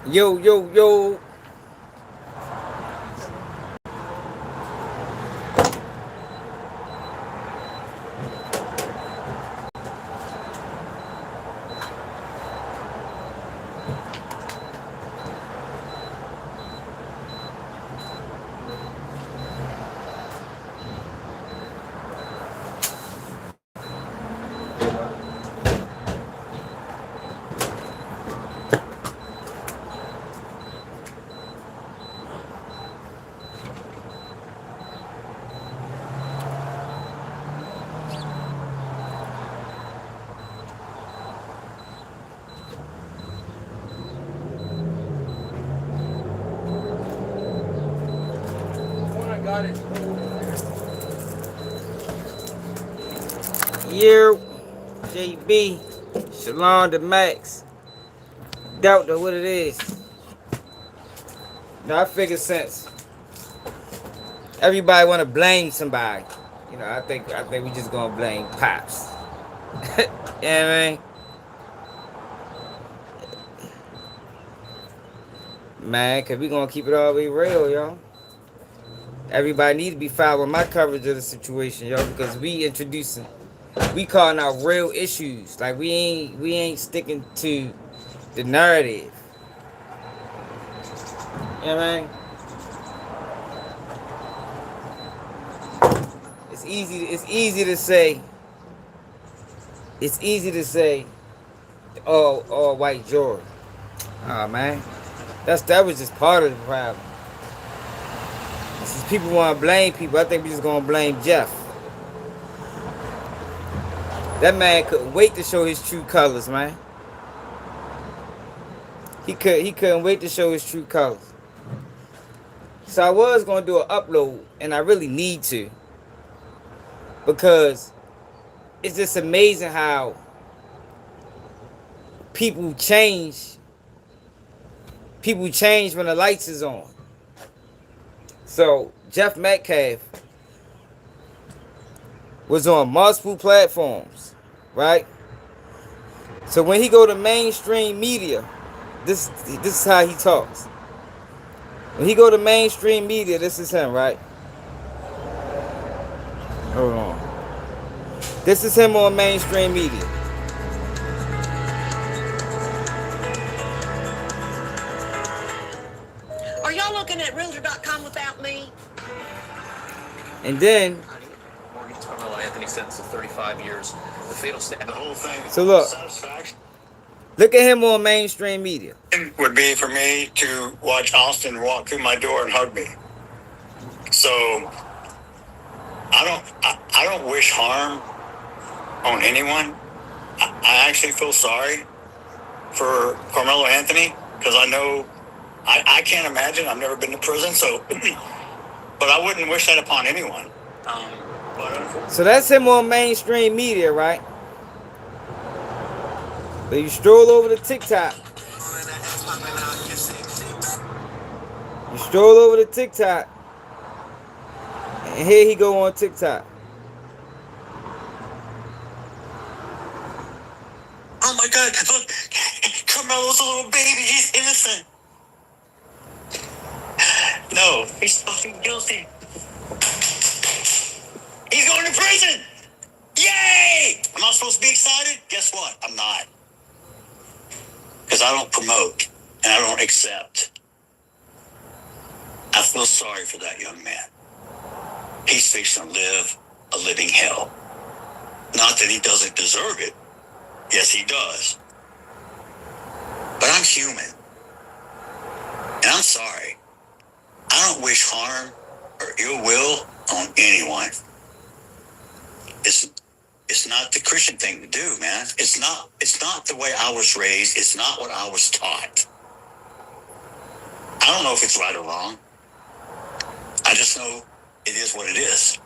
Yo, yo, yo. Yo, JB. Shalom to Max. Doubt to what it is. No, I figure since everybody want to blame somebody, I think we just gonna blame Pops. You know what I mean? Man, cause we gonna keep it all the way real, y'all. Everybody need to be following my coverage of the situation, y'all, because we calling out real issues. Like we ain't sticking to the narrative. You know what I mean? It's easy to say all white George. Oh man. That was just part of the problem. Since people want to blame people, I think we just gonna blame Jeff. That man couldn't wait to show his true colors, man. He couldn't wait to show his true colors. So I was gonna do an upload, and I really need to, because it's just amazing how people change. People change when the lights is on. So Jeff Metcalf was on multiple platforms, right? So when he go to mainstream media, this is how he talks. When he go to mainstream media, this is him, right? Hold on. This is him on mainstream media. Are y'all looking at Realtor.com without me? And then Morgan's Carmelo Anthony sentence of 35 years. The fatal stand. The whole thing. So look at him on mainstream media. Would be for me to watch Austin walk through my door and hug me. So I don't wish harm on anyone. I actually feel sorry for Carmelo Anthony because I know I can't imagine. I've never been to prison, so but I wouldn't wish that upon anyone. So that's him on mainstream media, right? But you stroll over to TikTok. You stroll over to TikTok. And here he go on TikTok. Oh my God, look, Carmelo's a little baby, he's innocent. No, he's fucking guilty. He's going to prison! Yay! Am I supposed to be excited? Guess what? I'm not. Because I don't promote and I don't accept. I feel sorry for that young man. He's fixing to live a living hell. Not that he doesn't deserve it. Yes, he does. But I'm human. And I'm sorry. I don't wish harm or ill will on anyone. It's not the Christian thing to do, man. It's not the way I was raised. It's not what I was taught. I don't know if it's right or wrong. I just know it is what it is.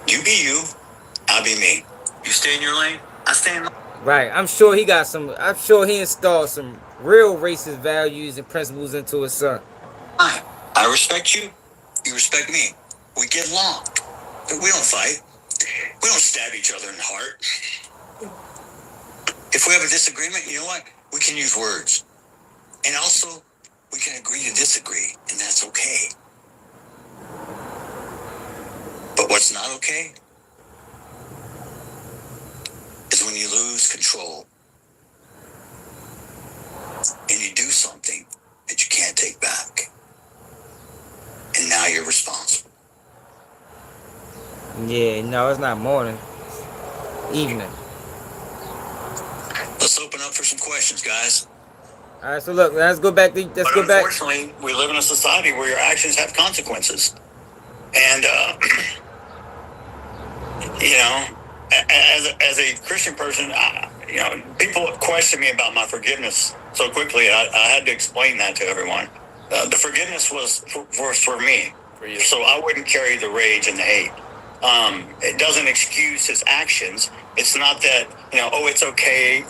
You be you, I be me. You stay in your lane, I stay in mine. Right. I'm sure he installed some real racist values and principles into his son. I respect you. You respect me. We get along. But we don't fight. We don't stab each other in the heart. If we have a disagreement, you know what? We can use words. And also, we can agree to disagree, and that's okay. But what's not okay is when you lose control and you do something that you can't take back. And now you're responsible. Yeah, no, it's not morning. Evening. Let's open up for some questions, guys. All right, so look, let's go back. Let's go back. Unfortunately, we live in a society where your actions have consequences. And, as a Christian person, people question me about my forgiveness so quickly. I had to explain that to everyone. The forgiveness was for me, For you. so I wouldn't carry the rage and the hate. It doesn't excuse his actions. It's not that it's okay.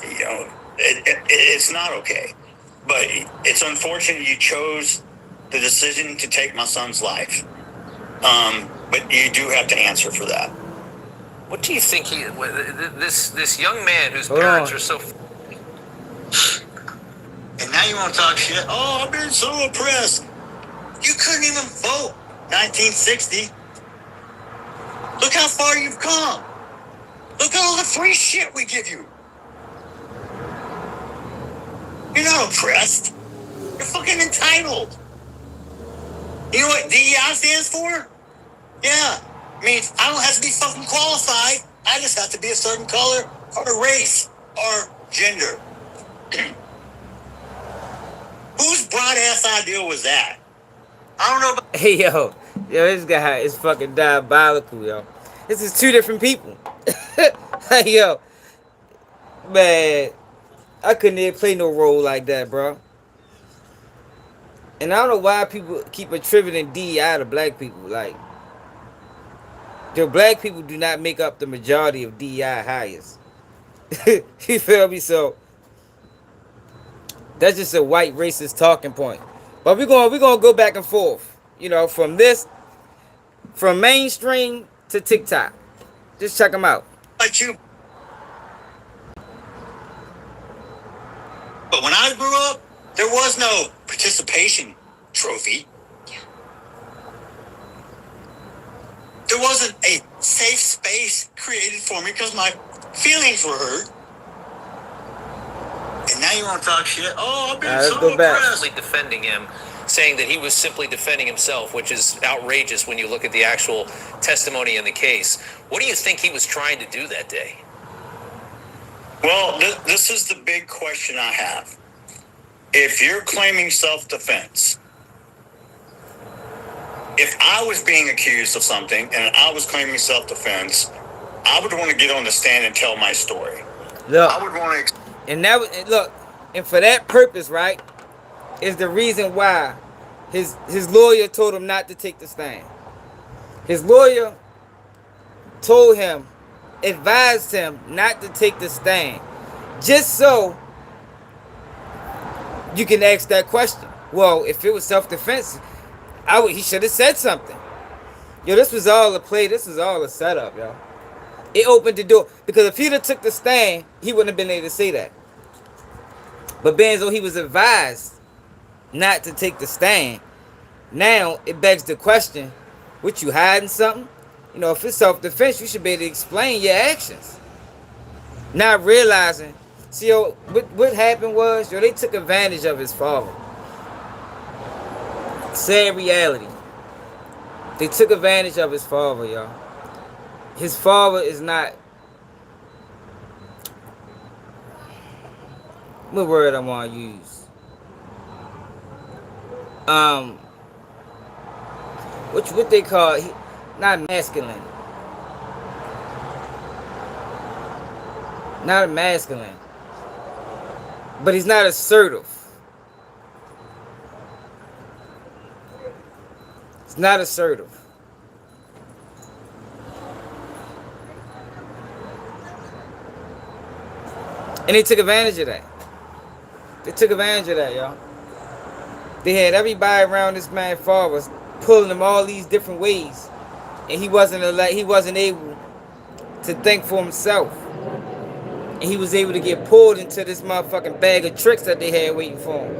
It's not okay. But it's unfortunate you chose the decision to take my son's life. But you do have to answer for that. What do you think this young man whose Hold parents on. are so And now you want to talk shit? Oh, I've been so oppressed. You couldn't even vote 1960. Look how far you've come. Look at all the free shit we give you. You're not oppressed. You're fucking entitled. You know what DEI stands for? Yeah. I mean, I don't have to be fucking qualified. I just have to be a certain color or race or gender. Whose broad-ass idea was that? I don't know about... Hey, yo, this guy is fucking diabolical, yo. This is two different people. Hey, yo, man, I couldn't even play no role like that, bro. And I don't know why people keep attributing DEI to black people. Like, the black people do not make up the majority of DEI hires. You feel me? So that's just a white racist talking point. But we're gonna go back and forth. From mainstream to TikTok. Just check them out. But when I grew up, there was no participation trophy. There wasn't a safe space created for me because my feelings were hurt. And now you want to talk shit? Oh, I've been Let's so go back. oppressed. defending him, saying that he was simply defending himself, which is outrageous when you look at the actual testimony in the case. What do you think he was trying to do that day? Well, this is the big question I have. If you're claiming self-defense, if I was being accused of something and I was claiming self-defense, I would want to get on the stand and tell my story. Look, I would want to... and for that purpose, right, is the reason why his lawyer told him not to take the stand. His lawyer told him, advised him not to take the stand, just so you can ask that question. Well, if it was self-defense, he should have said something. Yo, this was all a play. This was all a setup, yo. It opened the door. Because if he'd have took the stand, he wouldn't have been able to say that. But being as though he was advised not to take the stand, now it begs the question, what, you hiding something? If it's self-defense, you should be able to explain your actions. Not realizing, see, yo, what happened was, they took advantage of his father. Sad reality. They took advantage of his father, y'all. His father is not... What word I want to use? What they call... Not masculine. Not masculine. But he's not assertive. It's not assertive. And they took advantage of that. They took advantage of that, y'all. They had everybody around this man father pulling him all these different ways. And he wasn't able to think for himself. And he was able to get pulled into this motherfucking bag of tricks that they had waiting for him.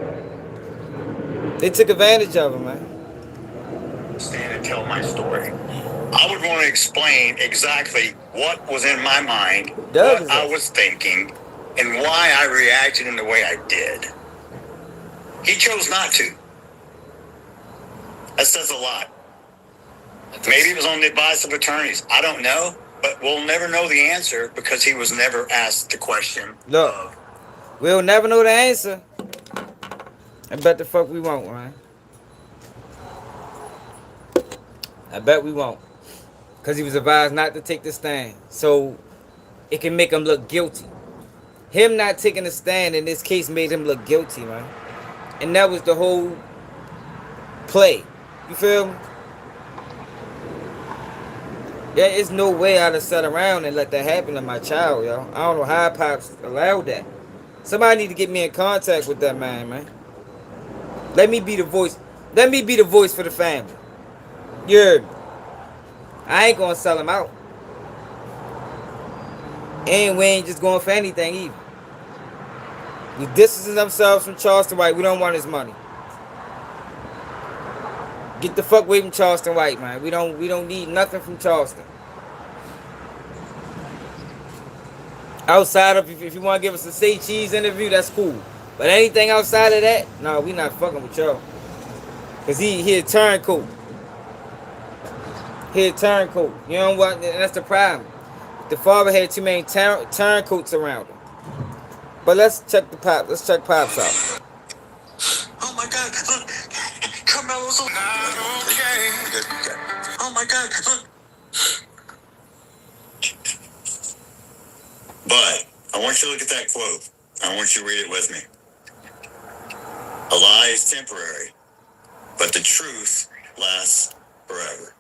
They took advantage of him, man. Stand and tell my story. I would want to explain exactly what was in my mind, Doug what is I up. was thinking, and why I reacted in the way I did. He chose not to. That says a lot. Maybe it was on the advice of attorneys. I don't know, but we'll never know the answer because he was never asked the question Look, of. we'll never know the answer. I bet the fuck we won't, man. I bet we won't. Because he was advised not to take the stand. So it can make him look guilty. Him not taking the stand in this case made him look guilty, man. And that was the whole play. You feel me? There is no way I'd have sat around and let that happen to my child, yo. I don't know how Pops allowed that. Somebody need to get me in contact with that man. Let me be the voice. Let me be the voice for the family. You heard me? I ain't gonna sell him out. And we ain't just going for anything either. We distancing themselves from Charleston White. We don't want his money. Get the fuck away from Charleston White, man. We don't need nothing from Charleston. Outside of if you want to give us a say cheese interview, that's cool. But anything outside of that, no, we not fucking with y'all. Cause he a turncoat. He a turncoat. You know what? That's the problem. The father had too many turncoats around him. But let's check the pop. Let's check Pops out. Oh my God! Look, Carmelo's not okay. Oh my God! Look. But I want you to look at that quote. I want you to read it with me. A lie is temporary, but the truth lasts forever.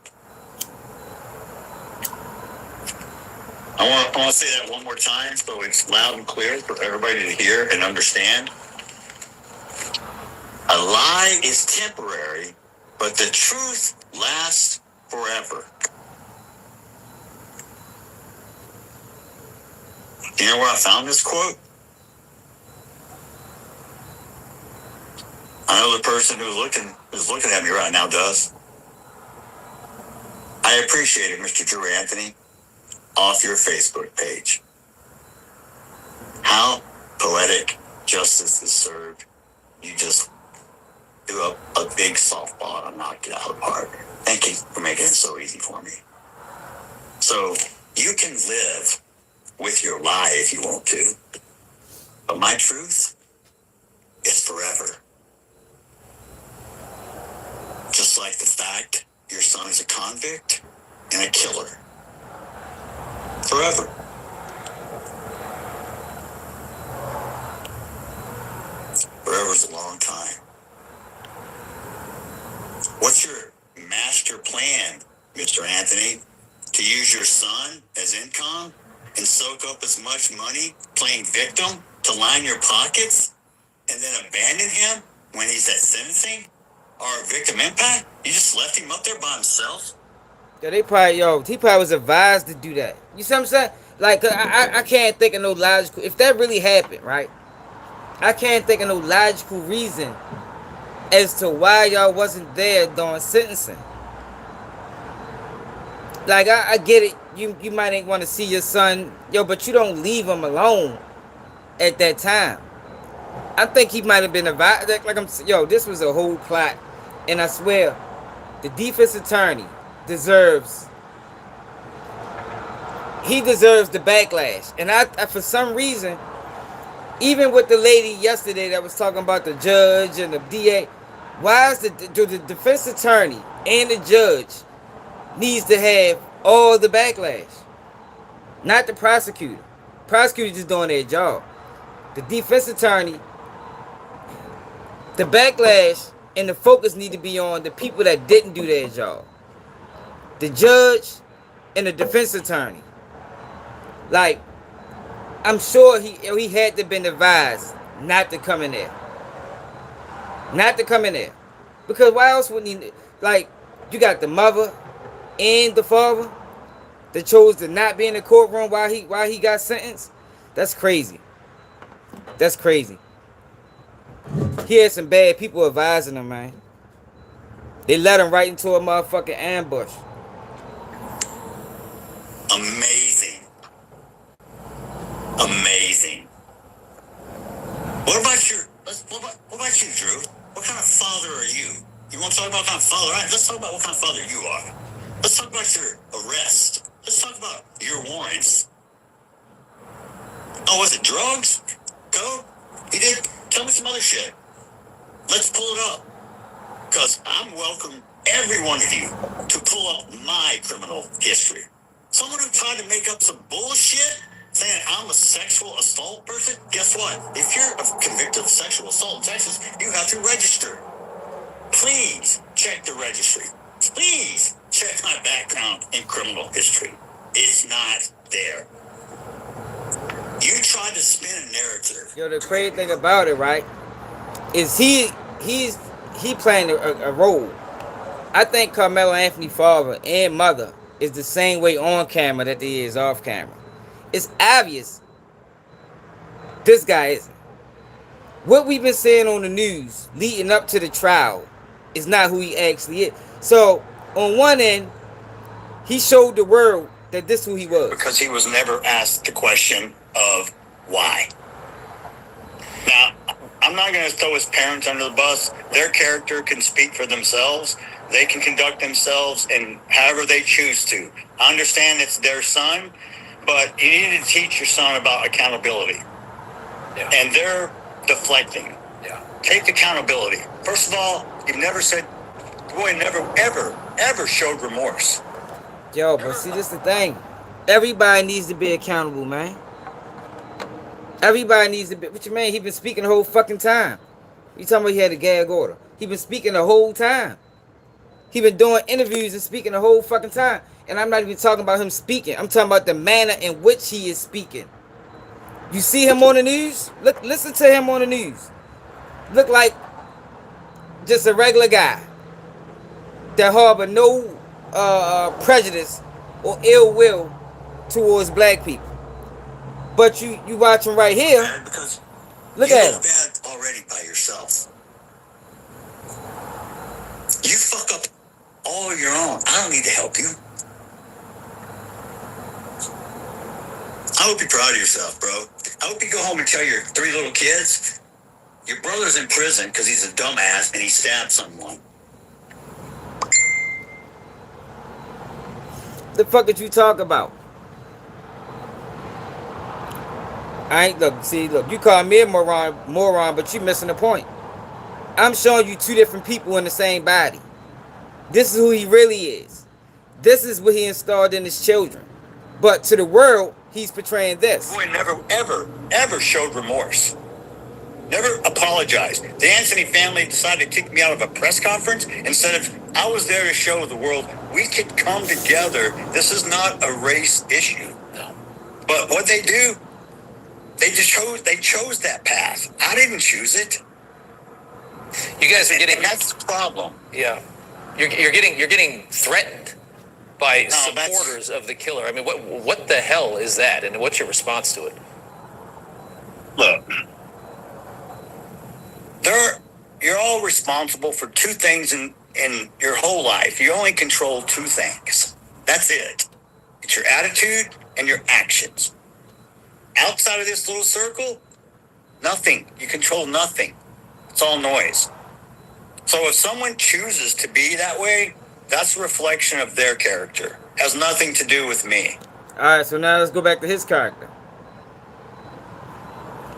I want to say that one more time so it's loud and clear for everybody to hear and understand. A lie is temporary, but the truth lasts forever. You know where I found this quote? I know the person who's looking at me right now does. I appreciate it, Mr. Drew Anthony, off your Facebook page. How poetic justice is served. You just do a big softball and knock it out of the park. Thank you for making it so easy for me. So you can live with your lie if you want to, but my truth is forever. Just like the fact your son is a convict and a killer. Forever. Forever's a long time. What's your master plan, Mr. Anthony? To use your son as income and soak up as much money playing victim to line your pockets and then abandon him when he's at sentencing or victim impact? You just left him up there by himself? Yeah, he probably was advised to do that. You see what I'm saying? Like, I can't think of no logical. If that really happened, right? I can't think of no logical reason as to why y'all wasn't there during sentencing. Like, I get it. You might ain't want to see your son, but you don't leave him alone at that time. I think he might have been advised. This was a whole plot, and I swear, the defense attorney deserves. He deserves the backlash, and I for some reason, even with the lady yesterday that was talking about the judge and the DA, why is the defense attorney and the judge needs to have all the backlash, not the prosecutor? Prosecutor just doing their job. The defense attorney, the backlash and the focus need to be on the people that didn't do their job. The judge and the defense attorney. Like, I'm sure he had to been advised not to come in there. Not to come in there. Because why else would he, like, you got the mother and the father that chose to not be in the courtroom while he got sentenced? That's crazy. That's crazy. He had some bad people advising him, man. They led him right into a motherfucking ambush. Amazing. Amazing. What about you, Drew? What kind of father are you? You want to talk about what kind of father? All right, let's talk about what kind of father you are. Let's talk about your arrest. Let's talk about your warrants. Oh, was it drugs? Coke? He did. Tell me some other shit. Let's pull it up. Because I'm welcome every one of you to pull up my criminal history. Someone who tried to make up some bullshit saying I'm a sexual assault person, guess what? If you're convicted of sexual assault in Texas, you have to register. Please check the registry. Please check my background in criminal history. It's not there. You tried to spin a narrative. Yo, the crazy thing about it, right, is he playing a role. I think Carmelo Anthony's father and mother is the same way on camera that they is off camera. It's obvious this guy isn't. What we've been seeing on the news leading up to the trial is not who he actually is. So, on one end, he showed the world that this is who he was. Because he was never asked the question of why. Now, I'm not going to throw his parents under the bus. Their character can speak for themselves. They can conduct themselves in however they choose to. I understand it's their son, but you need to teach your son about accountability. Yeah. And they're deflecting. Yeah. Take accountability. First of all, you've never said, boy, never, ever showed remorse. Yo, but see, this the thing. Everybody needs to be accountable, man. Everybody needs to be. What you mean? He been speaking the whole fucking time. You talking about he had a gag order? He been speaking the whole time. He been doing interviews and speaking the whole fucking time. And I'm not even talking about him speaking. I'm talking about the manner in which he is speaking. You see him on the news? Listen to him on the news. Look like just a regular guy that harbor no prejudice or ill will towards black people. But you watch him right here. Bad because Look you at look him. bad already by yourself. You fuck up all your own. I don't need to help you. I hope you're proud of yourself, bro. I hope you go home and tell your 3 little kids your brother's in prison because he's a dumbass and he stabbed someone. The fuck did you talk about? I ain't look. You call me a moron, but you missing the point. I'm showing you 2 different people in the same body. This is who he really is. This is what he installed in his children. But to the world, he's portraying this. Boy, never, ever showed remorse. Never apologized. The Anthony family decided to kick me out of a press conference instead of I was there to show the world we could come together. This is not a race issue. No. But what they do, they chose that path. I didn't choose it. You guys are getting. And that's the problem. Yeah. You're getting threatened by No, supporters of the killer. I mean, what the hell is that? And what's your response to it? Look, you're all responsible for 2 things in your whole life. You only control 2 things. That's it. It's your attitude and your actions. Outside of this little circle, nothing. You control nothing. It's all noise. So if someone chooses to be that way, that's a reflection of their character. Has nothing to do with me. Alright, so now let's go back to his character.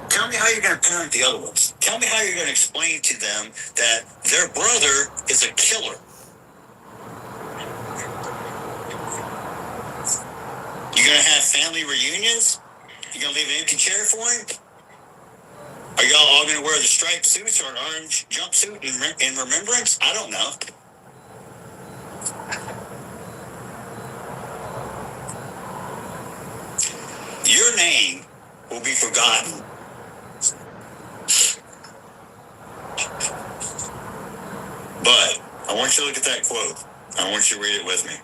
Tell me how you're going to parent the other ones. Tell me how you're going to explain to them that their brother is a killer. You're going to have family reunions? You're going to leave an empty chair for him? Are y'all all going to wear the striped suits or an orange jumpsuit in remembrance? I don't know. Your name will be forgotten. But I want you to look at that quote. I want you to read it with me.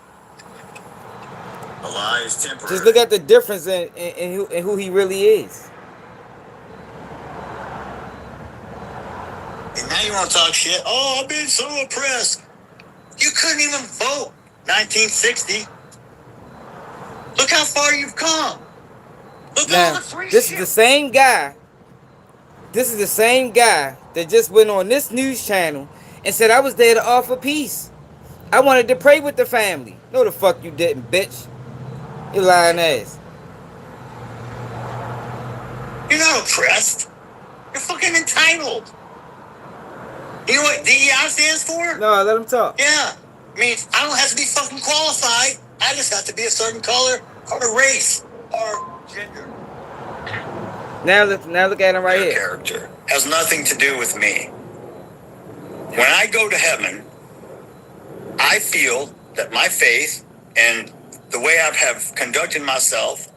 A lie is temporary. Just look at the difference in who he really is. And now you want to talk shit? Oh, I've been so oppressed. You couldn't even vote 1960. Look how far you've come. Look at all Now, the free this is shit. the same guy. This is the same guy that just went on this news channel and said I was there to offer peace. I wanted to pray with the family. No, the fuck you didn't, bitch. You lying ass. You're not oppressed. You're fucking entitled. You know what DEI stands for? No, let him talk. Yeah. I mean, I don't have to be fucking qualified. I just have to be a certain color or a race or gender. Now look at him right Their here. character has nothing to do with me. When I go to heaven, I feel that my faith and the way I have conducted myself,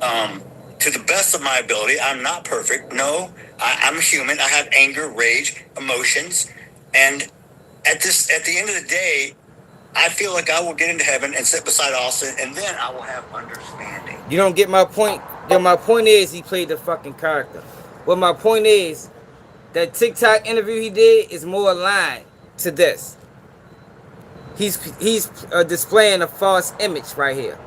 to the best of my ability, I'm not perfect. No, I'm human. I have anger, rage, emotions, and at the end of the day, I feel like I will get into heaven and sit beside Austin, and then I will have understanding. You don't get my point. Yo, my point is he played the fucking character. Well, my point is that TikTok interview he did is more aligned to this. He's displaying a false image right here.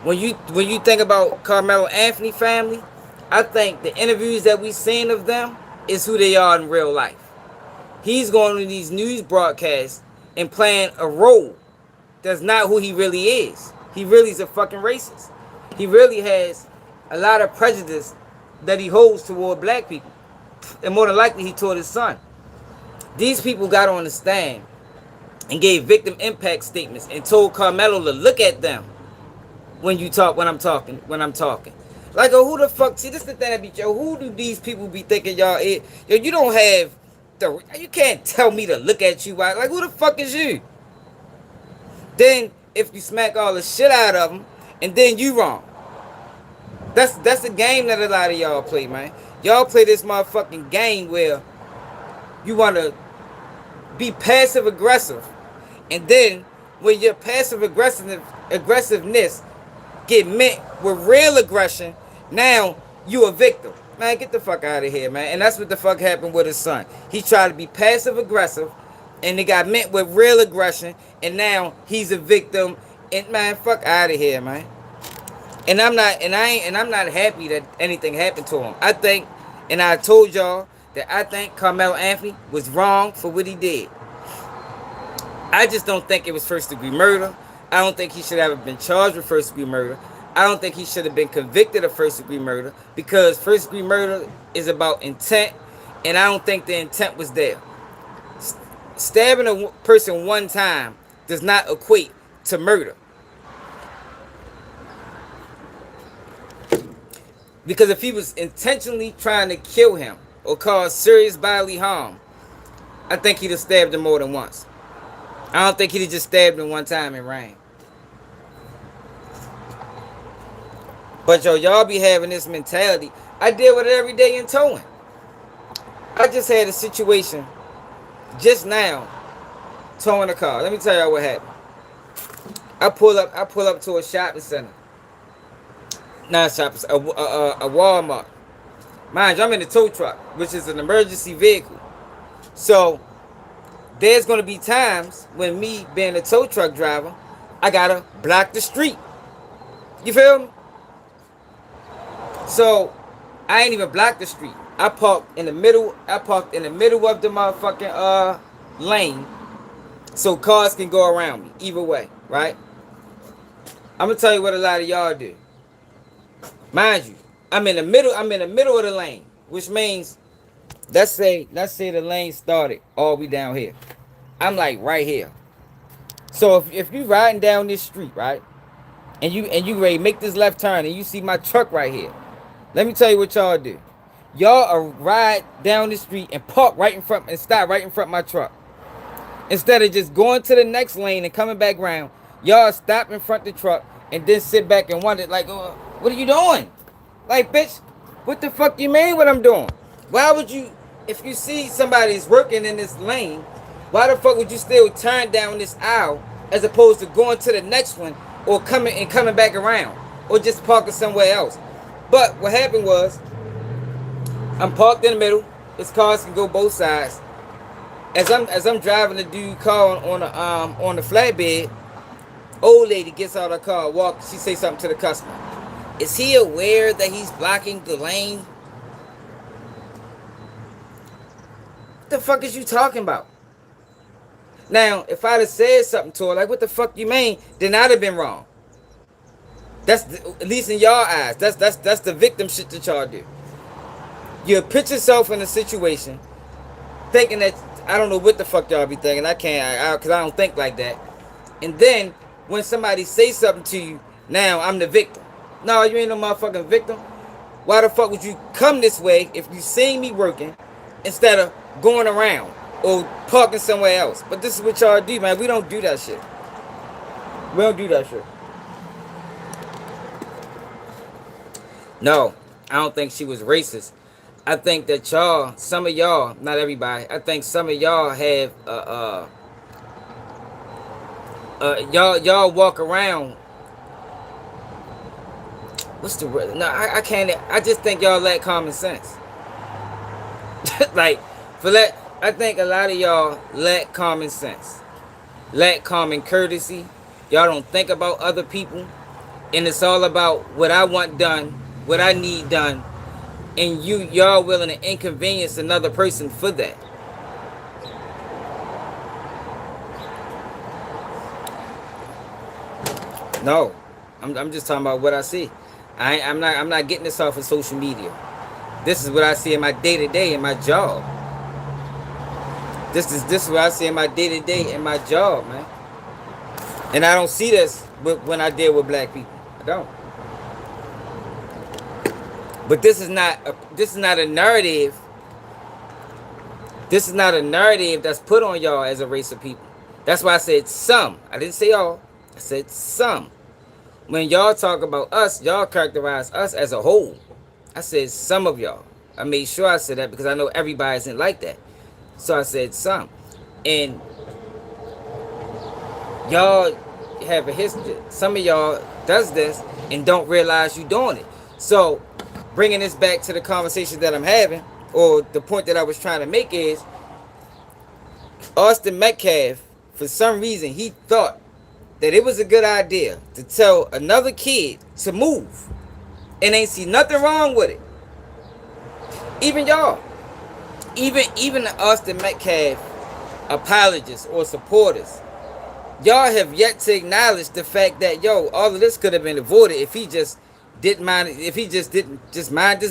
When you think about Carmelo Anthony family, I think the interviews that we seen of them is who they are in real life. He's going to these news broadcasts and playing a role that's not who he really is. He really is a fucking racist. He really has a lot of prejudice that he holds toward black people. And more than likely he toward his son. These people got on the stand and gave victim impact statements and told Carmelo to look at them when I'm talking. Like, oh, who the fuck? See, this is the thing that be, yo, who do these people be thinking y'all is? Yo, you don't have you can't tell me to look at you. Like, who the fuck is you? Then, if you smack all the shit out of them, and then you wrong. That's a game that a lot of y'all play, man. Y'all play this motherfucking game where you want to be passive aggressive, and then when your passive aggressiveness get met with real aggression, now you a victim. Man, get the fuck out of here, man. And that's what the fuck happened with his son. He tried to be passive aggressive, and it got met with real aggression, and now he's a victim. And man, fuck out of here, man. And I'm not happy that anything happened to him. I think, and I told y'all that I think Carmelo Anthony was wrong for what he did. I just don't think it was first degree murder. I don't think he should have been charged with first degree murder. I don't think he should have been convicted of first degree murder, because first degree murder is about intent, and I don't think the intent was there. Stabbing a person one time does not equate to murder. Because if he was intentionally trying to kill him or cause serious bodily harm, I think he'd have stabbed him more than once. I don't think he'd have just stabbed him one time and ran. But yo, y'all be having this mentality. I deal with it every day in towing. I just had a situation just now towing a car. Let me tell y'all what happened. I pull up to a shopping center. Not a shopping center, a Walmart. Mind you, I'm in a tow truck, which is an emergency vehicle. So there's gonna be times when me being a tow truck driver, I gotta block the street. You feel me? So I ain't even blocked the street. I parked in the middle. I parked in the middle of the motherfucking lane, so cars can go around me either way, right? I'm gonna tell you what a lot of y'all do. Mind you, I'm in the middle of the lane, which means let's say the lane started all the way down here. I'm like right here. So if you riding down this street, right, and you ready to make this left turn, and you see my truck right here, let me tell you what y'all do. Y'all ride down the street and park right in front and stop right in front of my truck. Instead of just going to the next lane and coming back around, y'all stop in front of the truck and then sit back and wonder, like, oh, what are you doing? Like, bitch, what the fuck you mean what I'm doing? Why would you, if you see somebody's working in this lane, why the fuck would you still turn down this aisle as opposed to going to the next one or coming back around or just parking somewhere else? But what happened was, I'm parked in the middle. This cars can go both sides. As I'm driving the dude car on the flatbed, old lady gets out of her car, walks. She say something to the customer. Is he aware that he's blocking the lane? What the fuck is you talking about? Now, if I'd have said something to her, like, what the fuck you mean, then I'd have been wrong. That's at least in y'all eyes. That's the victim shit that y'all do. You put yourself in a situation thinking that I don't know what the fuck y'all be thinking. I can't, because I don't think like that. And then when somebody say something to you, now I'm the victim. No, you ain't no motherfucking victim. Why the fuck would you come this way if you seen me working instead of going around or parking somewhere else? But this is what y'all do, man. We don't do that shit. We don't do that shit. No, I don't think she was racist. I think that y'all, some of y'all, not everybody, I think some of y'all have y'all walk around. What's the word? No, I can't. I just think y'all lack common sense. Like, for that, I think a lot of y'all lack common sense, lack common courtesy. Y'all don't think about other people, and it's all about what I want done, what I need done, and y'all willing to inconvenience another person for that. No, I'm just talking about what I see. I'm not getting this off of social media. This is what I see in my day to day in my job. This is what I see in my day to day in my job, man. And I don't see this when I deal with black people. I don't. But this is not a narrative. This is not a narrative that's put on y'all as a race of people. That's why I said some. I didn't say all. I said some. When y'all talk about us, y'all characterize us as a whole. I said some of y'all. I made sure I said that because I know everybody isn't like that. So I said some. And y'all have a history. Some of y'all does this and don't realize you doing it. So bringing this back to the conversation that I'm having, or the point that I was trying to make is, Austin Metcalf, for some reason, he thought that it was a good idea to tell another kid to move, and ain't see nothing wrong with it. Even y'all, even the Austin Metcalf apologists or supporters, y'all have yet to acknowledge the fact that all of this could have been avoided if he just didn't mind his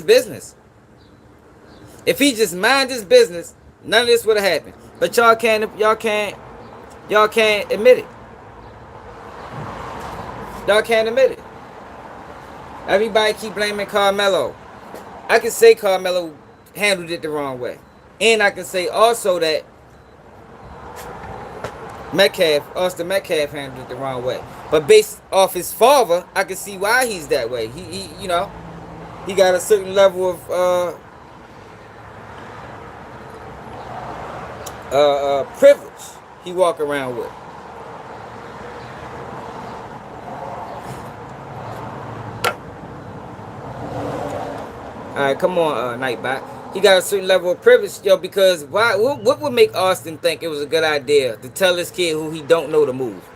business. If he just mind his business, none of this would have happened. But y'all can't admit it. Y'all can't admit it. Everybody keep blaming Carmelo. I can say Carmelo handled it the wrong way. And I can say also that Austin Metcalf handled it the wrong way. But based off his father, I can see why he's that way. He got a certain level of privilege he walk around with. Alright, come on, Nightbot. He got a certain level of privilege, because what would make Austin think it was a good idea to tell this kid who he don't know to move?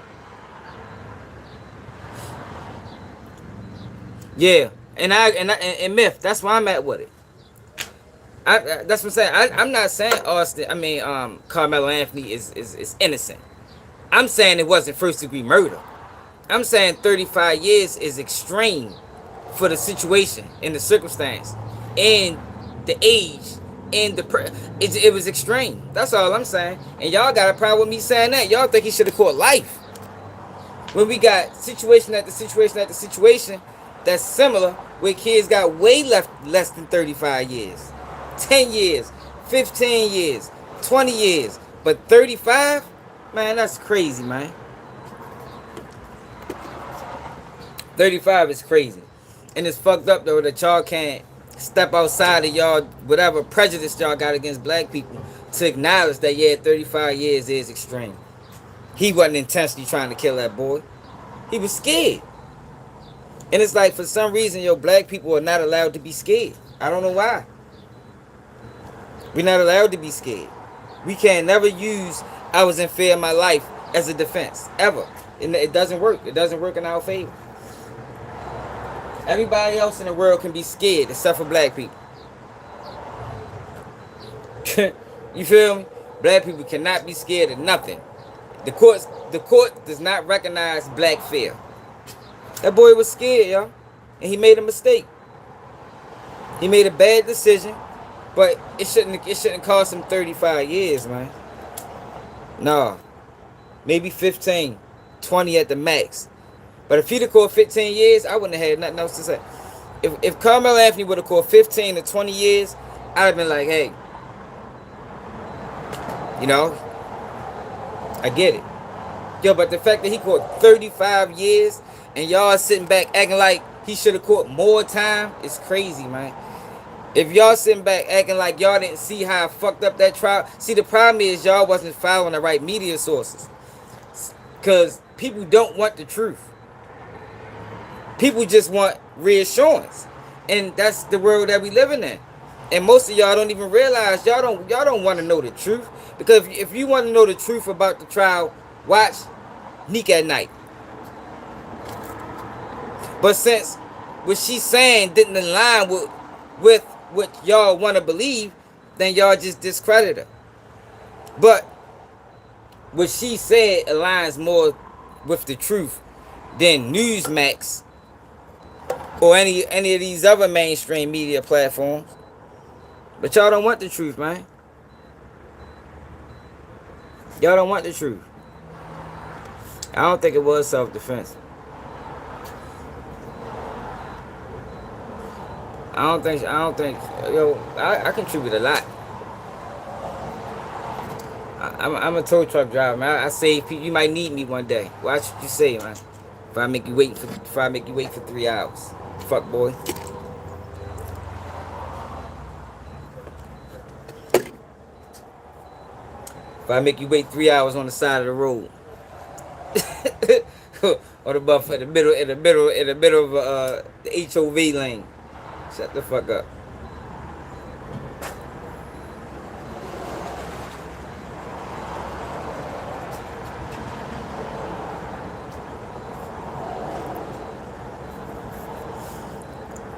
Yeah, and Myth, that's where I'm at with it. That's what I'm saying. I'm not saying Carmelo Anthony is innocent. I'm saying it wasn't first degree murder. I'm saying 35 years is extreme for the situation and the circumstance and the age and it was extreme. That's all I'm saying. And y'all got a problem with me saying that. Y'all think he should have caught life. When we got situation after situation after situation that's similar, where kids got way less than 35 years. 10 years, 15 years, 20 years. But 35? Man, that's crazy, man. 35 is crazy. And it's fucked up, though, that y'all can't step outside of y'all, whatever prejudice y'all got against black people, to acknowledge that, 35 years is extreme. He wasn't intentionally trying to kill that boy. He was scared. And it's like, for some reason, black people are not allowed to be scared. I don't know why. We're not allowed to be scared. We can never use "I was in fear of my life" as a defense ever. And it doesn't work. It doesn't work in our favor. Everybody else in the world can be scared except for black people. You feel me? Black people cannot be scared of nothing. The court does not recognize black fear. That boy was scared, yo, and he made a mistake. He made a bad decision, but it shouldn't cost him 35 years, man. No, maybe 15, 20 at the max. But if he'd have caught 15 years, I wouldn't have had nothing else to say. If Carmelo Anthony would have caught 15 to 20 years, I'd have been like, hey, you know, I get it. Yo, but the fact that he caught 35 years and y'all sitting back acting like he should have caught more time is crazy, man. If y'all sitting back acting like y'all didn't see how I fucked up that trial. See, the problem is y'all wasn't following the right media sources. Because people don't want the truth. People just want reassurance. And that's the world that we living in. And most of y'all don't even realize y'all don't want to know the truth. Because if you want to know the truth about the trial, watch Nick at Night. But since what she's saying didn't align with what y'all want to believe, then y'all just discredit her. But what she said aligns more with the truth than Newsmax or any of these other mainstream media platforms. But y'all don't want the truth, man. Y'all don't want the truth. I don't think it was self-defense. I don't think, yo, I contribute a lot. I'm a tow truck driver, man. I save people. You might need me one day. Watch what you say, man. If I make you wait for 3 hours. Fuck boy. If I make you wait 3 hours on the side of the road. Or the buff in the middle of the HOV lane. Shut the fuck up.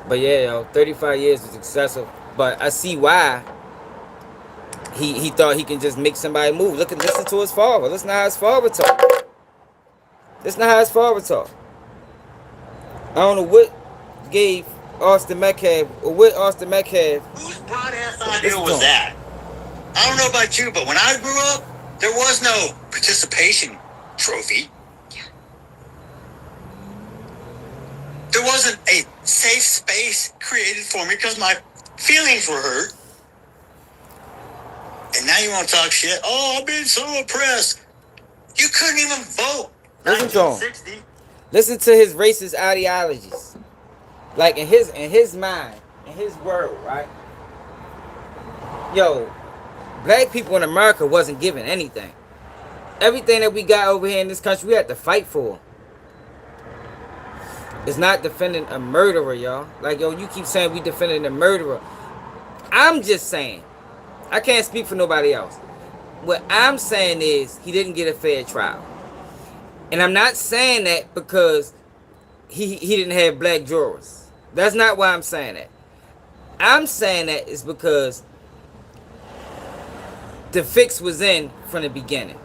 But yeah, yo, 35 years is excessive. But I see why he thought he can just make somebody move. Listen to his father. Listen to how his father talk. Listen to how his father talk. I don't know what gave Austin Metcalf or what Austin Metcalf. Whose broad ass idea was that? I don't know about you, but when I grew up, there was no participation trophy. There wasn't a safe space created for me because my feelings were hurt. And now you want to talk shit? Oh, I've been so oppressed. You couldn't even vote. Listen to him. Listen to his racist ideologies. Like in his mind, in his world, right? Yo, black people in America wasn't given anything. Everything that we got over here in this country, we had to fight for. It's not defending a murderer, y'all. Like, yo, you keep saying we defending a murderer. I'm just saying. I can't speak for nobody else. What I'm saying is he didn't get a fair trial. And I'm not saying that because he didn't have black jurors. That's not why I'm saying that. I'm saying that is because the fix was in from the beginning.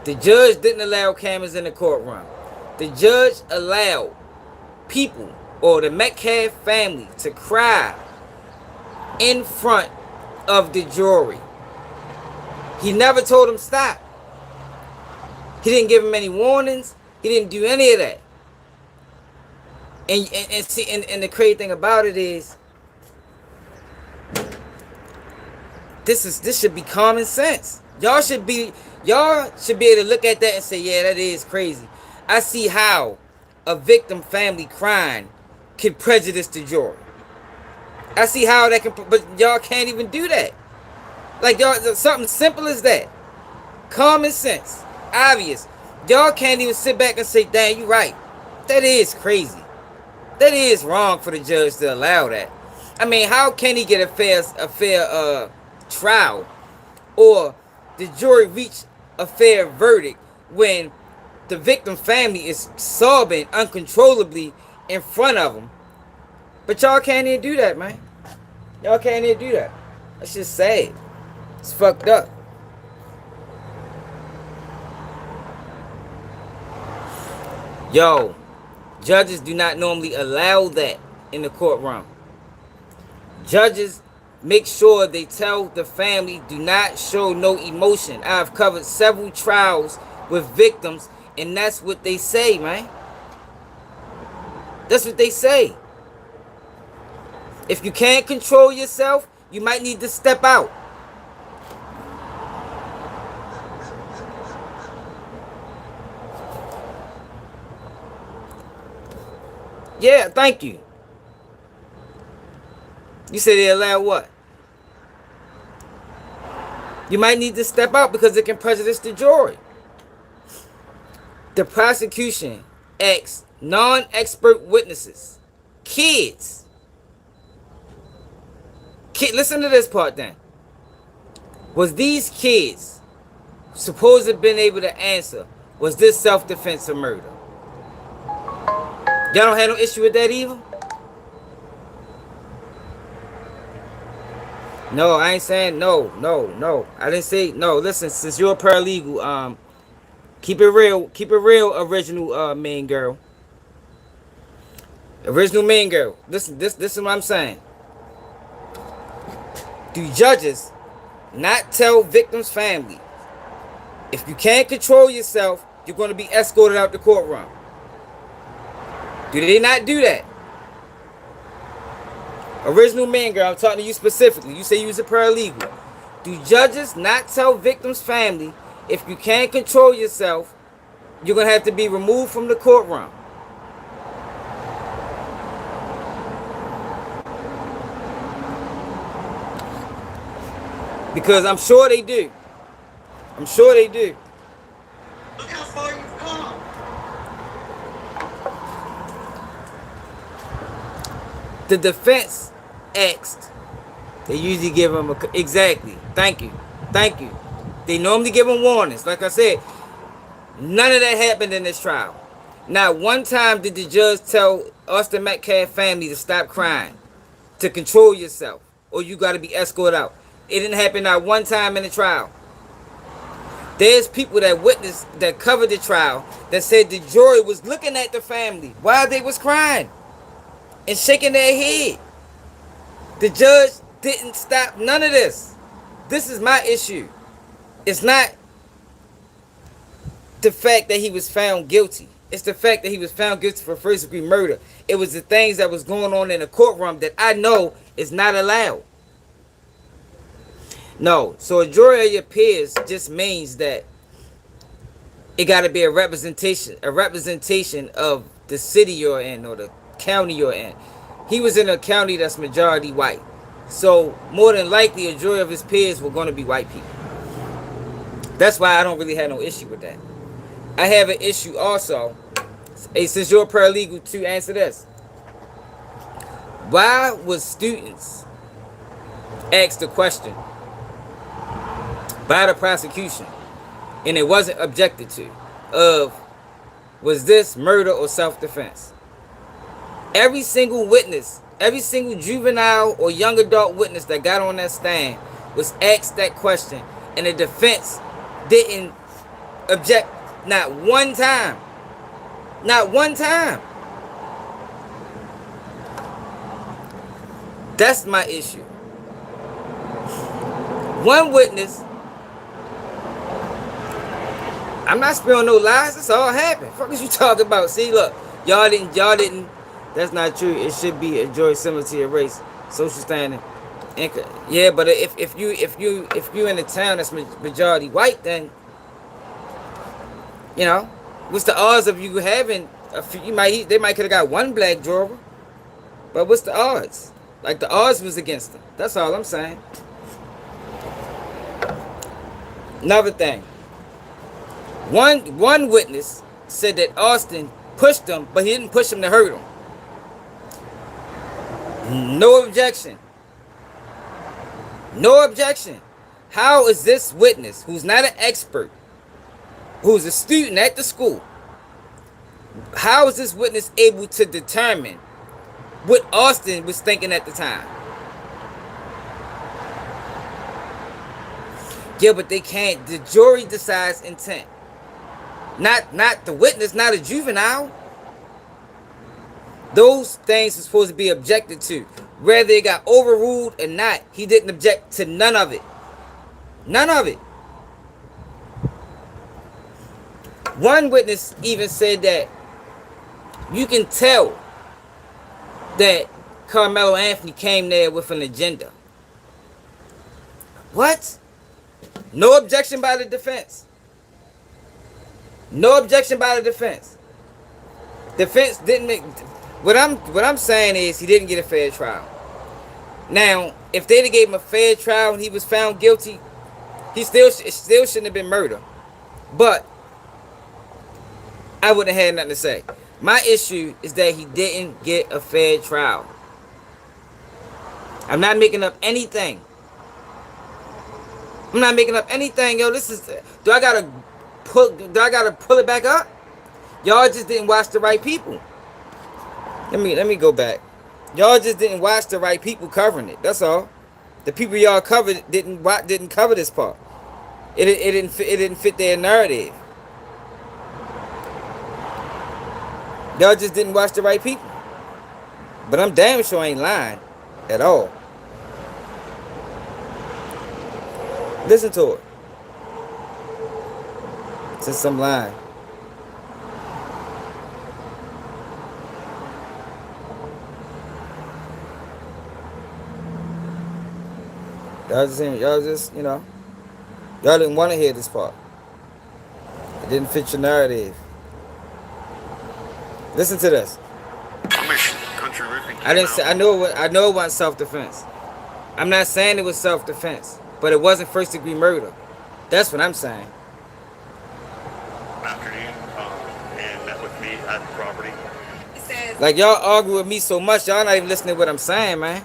The judge didn't allow cameras in the courtroom. The judge allowed people or the Metcalf family to cry in front of the jury. He never told them stop. He didn't give him any warnings. He didn't do any of that. And see, and the crazy thing about it is, this should be common sense. Y'all should be able to look at that and say, yeah, that is crazy. I see how a victim family crying can prejudice the jury. I see how that can, but y'all can't even do that. Like, y'all, something simple as that. Common sense. Obvious. Y'all can't even sit back and say, dang, you right. That is crazy. That is wrong for the judge to allow that. I mean, how can he get a fair trial? Or the jury reach a fair verdict when the victim family is sobbing uncontrollably in front of them. But y'all can't even do that, man. Y'all can't even do that. That's just sad. It's fucked up. Yo, judges do not normally allow that in the courtroom. Judges make sure they tell the family, do not show no emotion. I've covered several trials with victims, and that's what they say, man. That's what they say. If you can't control yourself, you might need to step out. Yeah, thank you. You said they allow what? You might need to step out because it can prejudice the jury. The prosecution asks non-expert witnesses, kids. Listen to this part then. Was these kids supposed to have been able to answer, was this self-defense or murder? Y'all don't have no issue with that either? No, I ain't saying no. I didn't say no. Listen, since you're a paralegal, keep it real, original main girl. Original main girl. Listen, this is what I'm saying. Do judges not tell victims' family, if you can't control yourself, you're going to be escorted out the courtroom? Do they not do that? Original man girl, I'm talking to you specifically. You say you was a paralegal. Do judges not tell victims' family, if you can't control yourself, you're going to have to be removed from the courtroom? Because I'm sure they do. I'm sure they do. Look how far you've come. The defense asked. They usually give them exactly. Thank you. They normally give them warnings. Like I said, none of that happened in this trial. Not one time did the judge tell Austin Metcalf family to stop crying, to control yourself, or you got to be escorted out. It didn't happen not one time in the trial. There's people that witnessed, that covered the trial, that said the jury was looking at the family while they was crying and shaking their head. The judge didn't stop none of this. This is my issue. It's not the fact that he was found guilty. It's the fact that he was found guilty for first-degree murder. It was the things that was going on in the courtroom that I know is not allowed. No, so a jury of your peers just means that it got to be a representation of the city you're in or the county you're in. He was in a county that's majority white, so more than likely a jury of his peers were going to be white people. That's why I don't really have no issue with that. I have an issue also. Hey, since you're a paralegal, to answer this, why was students asked the question by the prosecution, and it wasn't objected to, of was this murder or self-defense? Every single witness, every single juvenile or young adult witness that got on that stand was asked that question, and the defense didn't object not one time. Not one time. That's my issue. One witness, I'm not spilling no lies. This all happened. Fuck is you talking about? See, look, y'all didn't. That's not true. It should be a joy similar to your race, social standing. Yeah, but if you in a town that's majority white, then you know what's the odds of you having a few? They might could have got one black juror, but what's the odds? Like the odds was against them. That's all I'm saying. Another thing. One witness said that Austin pushed him, but he didn't push him to hurt him. No objection. No objection. How is this witness, who's not an expert, who's a student at the school, how is this witness able to determine what Austin was thinking at the time? Yeah, but they can't. The jury decides intent. Not the witness, not a juvenile. Those things are supposed to be objected to. Whether it got overruled or not, he didn't object to none of it. None of it. One witness even said that you can tell that Carmelo Anthony came there with an agenda. What? No objection by the defense. No objection by the defense. Defense didn't make. What I'm saying is he didn't get a fair trial. Now, if they'd have gave him a fair trial and he was found guilty, he still shouldn't have been murdered. But I wouldn't have had nothing to say. My issue is that he didn't get a fair trial. I'm not making up anything. I'm not making up anything, yo. This is. Do I gotta pull it back up? Y'all just didn't watch the right people. Let me go back. Y'all just didn't watch the right people covering it. That's all. The people y'all covered didn't cover this part. It didn't fit their narrative. Y'all just didn't watch the right people. But I'm damn sure ain't lying at all. Listen to it. Since I'm lying. Y'all just, y'all didn't want to hear this part. It didn't fit your narrative. Listen to this. I didn't say. I know it wasn't self-defense. I'm not saying it was self-defense, but it wasn't first-degree murder. That's what I'm saying. Afternoon, and met with me at the property. Like y'all argue with me so much, y'all not even listening to what I'm saying, man.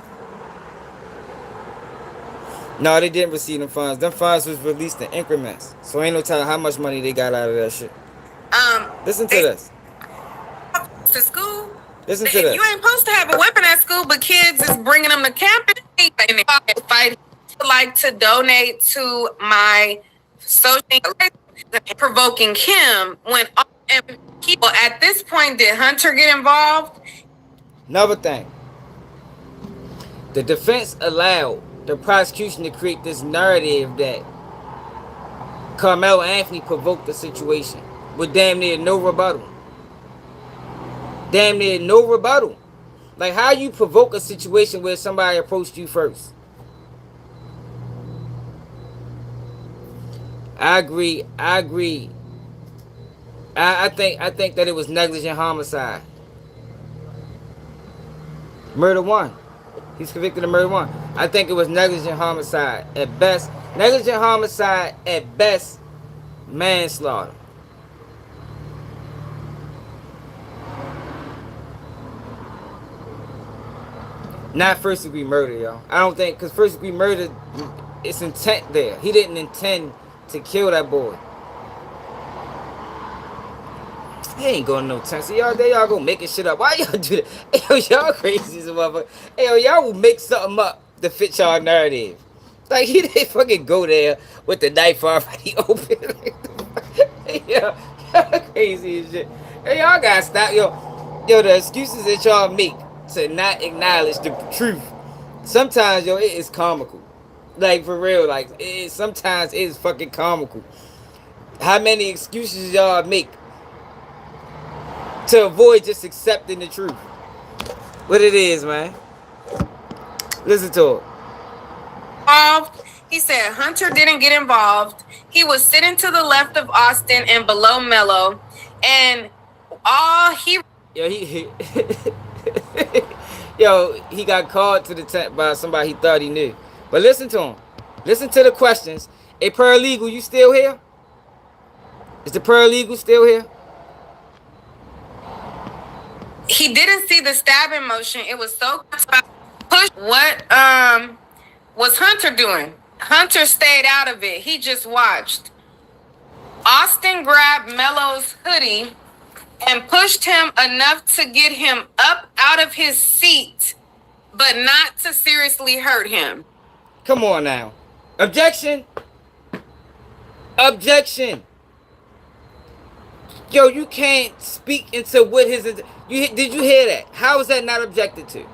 No, they didn't receive them funds. Them funds was released in increments, so ain't no telling how much money they got out of that shit. Listen to this. To school. Listen to this. You ain't supposed to have a weapon at school, but kids is bringing them to campus and they fight. Like to donate to my social provoking him when people at this point did Hunter get involved? Another thing. The defense allowed the prosecution to create this narrative that Carmelo Anthony provoked the situation with damn near no rebuttal. Damn near no rebuttal. Like, how you provoke a situation where somebody approached you first? I agree. I think that it was negligent homicide. Murder one. He's convicted of murder one. I think it was negligent homicide at best. Negligent homicide at best. Manslaughter. Not first degree murder, y'all. I don't think, because first degree murder, it's intent there. He didn't intend to kill that boy. He ain't going to no tent. See, y'all go making shit up. Why y'all do that? Hey, yo, y'all crazy as a motherfucker. Hey, yo, y'all will make something up to fit y'all narrative. Like, he didn't fucking go there with the knife already open. Hey, yo, y'all crazy as shit. Hey, y'all gotta stop. Yo, the excuses that y'all make to not acknowledge the truth. Sometimes, yo, it is comical. Like, for real. Like, sometimes it is fucking comical. How many excuses y'all make to avoid just accepting the truth? What it is, man. Listen to it. He said Hunter didn't get involved. He was sitting to the left of Austin and below Mello. And all he... Yo, Yo, he got called to the tent by somebody he thought he knew. But listen to him. Listen to the questions. Hey, paralegal, you still here? Is the paralegal still here? He didn't see the stabbing motion. It was so push. What was Hunter doing? Hunter stayed out of it. He just watched. Austin grabbed Melo's hoodie and pushed him enough to get him up out of his seat, but not to seriously hurt him. Come on now. Objection. Objection. Yo, you can't speak into what his... Did you hear that? How is that not objected to?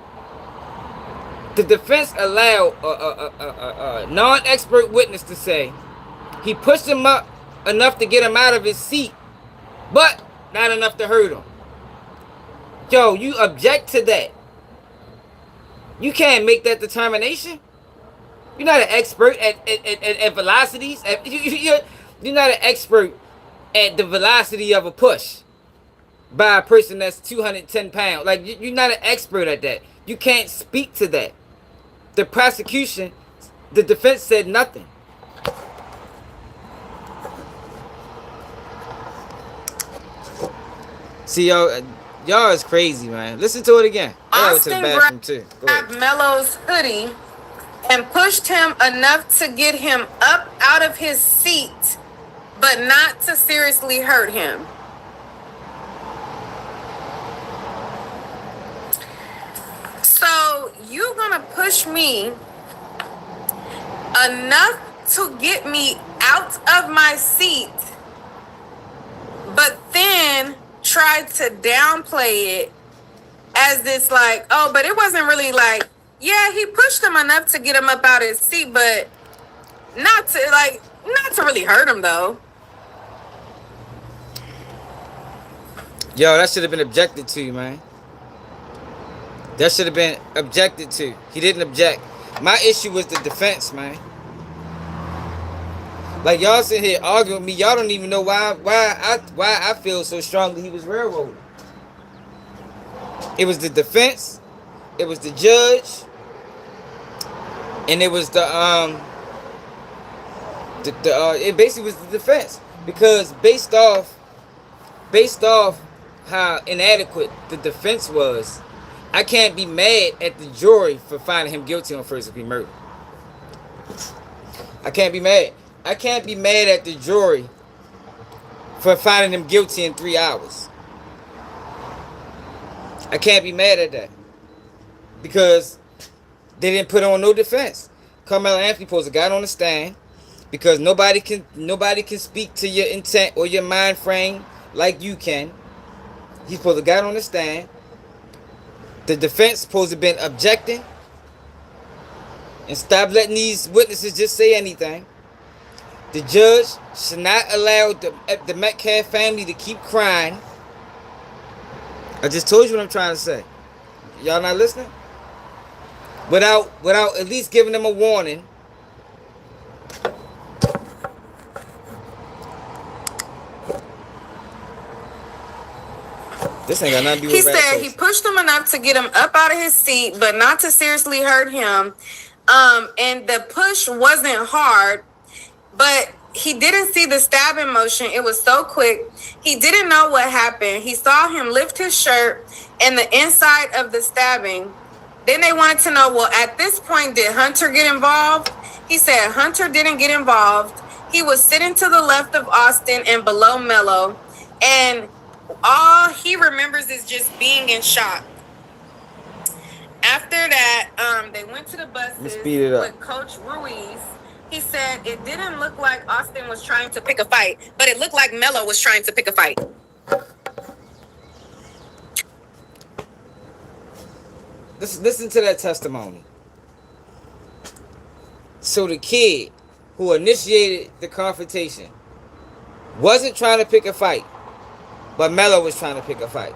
The defense allowed a non-expert witness to say he pushed him up enough to get him out of his seat, but not enough to hurt him. Yo, you object to that. You can't make that determination. You're not an expert at velocities. You're not an expert at the velocity of a push by a person that's 210 pounds. Like, you're not an expert at that. You can't speak to that. The prosecution, the defense said nothing. See, y'all is crazy, man. Listen to it again. Austin grabbed Melo's hoodie and pushed him enough to get him up out of his seat, but not to seriously hurt him. So you gonna push me enough to get me out of my seat, but then try to downplay it as this like, oh, but it wasn't really like, yeah, he pushed him enough to get him up out of his seat, but not to really hurt him though. Yo, that should have been objected to, man. That should have been objected to. He didn't object. My issue was the defense, man. Like, y'all sitting here arguing with me. Y'all don't even know why I feel so strongly he was railroaded. It was the defense, it was the judge, and it was it basically was the defense, because based off how inadequate the defense was, I can't be mad at the jury for finding him guilty on first-degree murder. I can't be mad. I can't be mad at the jury for finding him guilty in 3 hours. I can't be mad at that, because they didn't put on no defense. Carmelo Anthony supposed to got on the stand, because nobody can speak to your intent or your mind frame like you can. He's supposed to got on the stand. The defense supposed to have been objecting and stop letting these witnesses just say anything. The judge should not allow the Metcalf family to keep crying. I just told you what I'm trying to say. Y'all not listening? Without at least giving them a warning. This ain't got nothing to do with He said he pushed him enough to get him up out of his seat, but not to seriously hurt him. And the push wasn't hard, but he didn't see the stabbing motion. It was so quick. He didn't know what happened. He saw him lift his shirt and the inside of the stabbing. Then they wanted to know, well, at this point, did Hunter get involved? He said Hunter didn't get involved. He was sitting to the left of Austin and below Melo. And all he remembers is just being in shock. After that, they went to the buses with Coach Ruiz. He said it didn't look like Austin was trying to pick a fight, but it looked like Melo was trying to pick a fight. Listen to that testimony. So the kid who initiated the confrontation wasn't trying to pick a fight, but Melo was trying to pick a fight.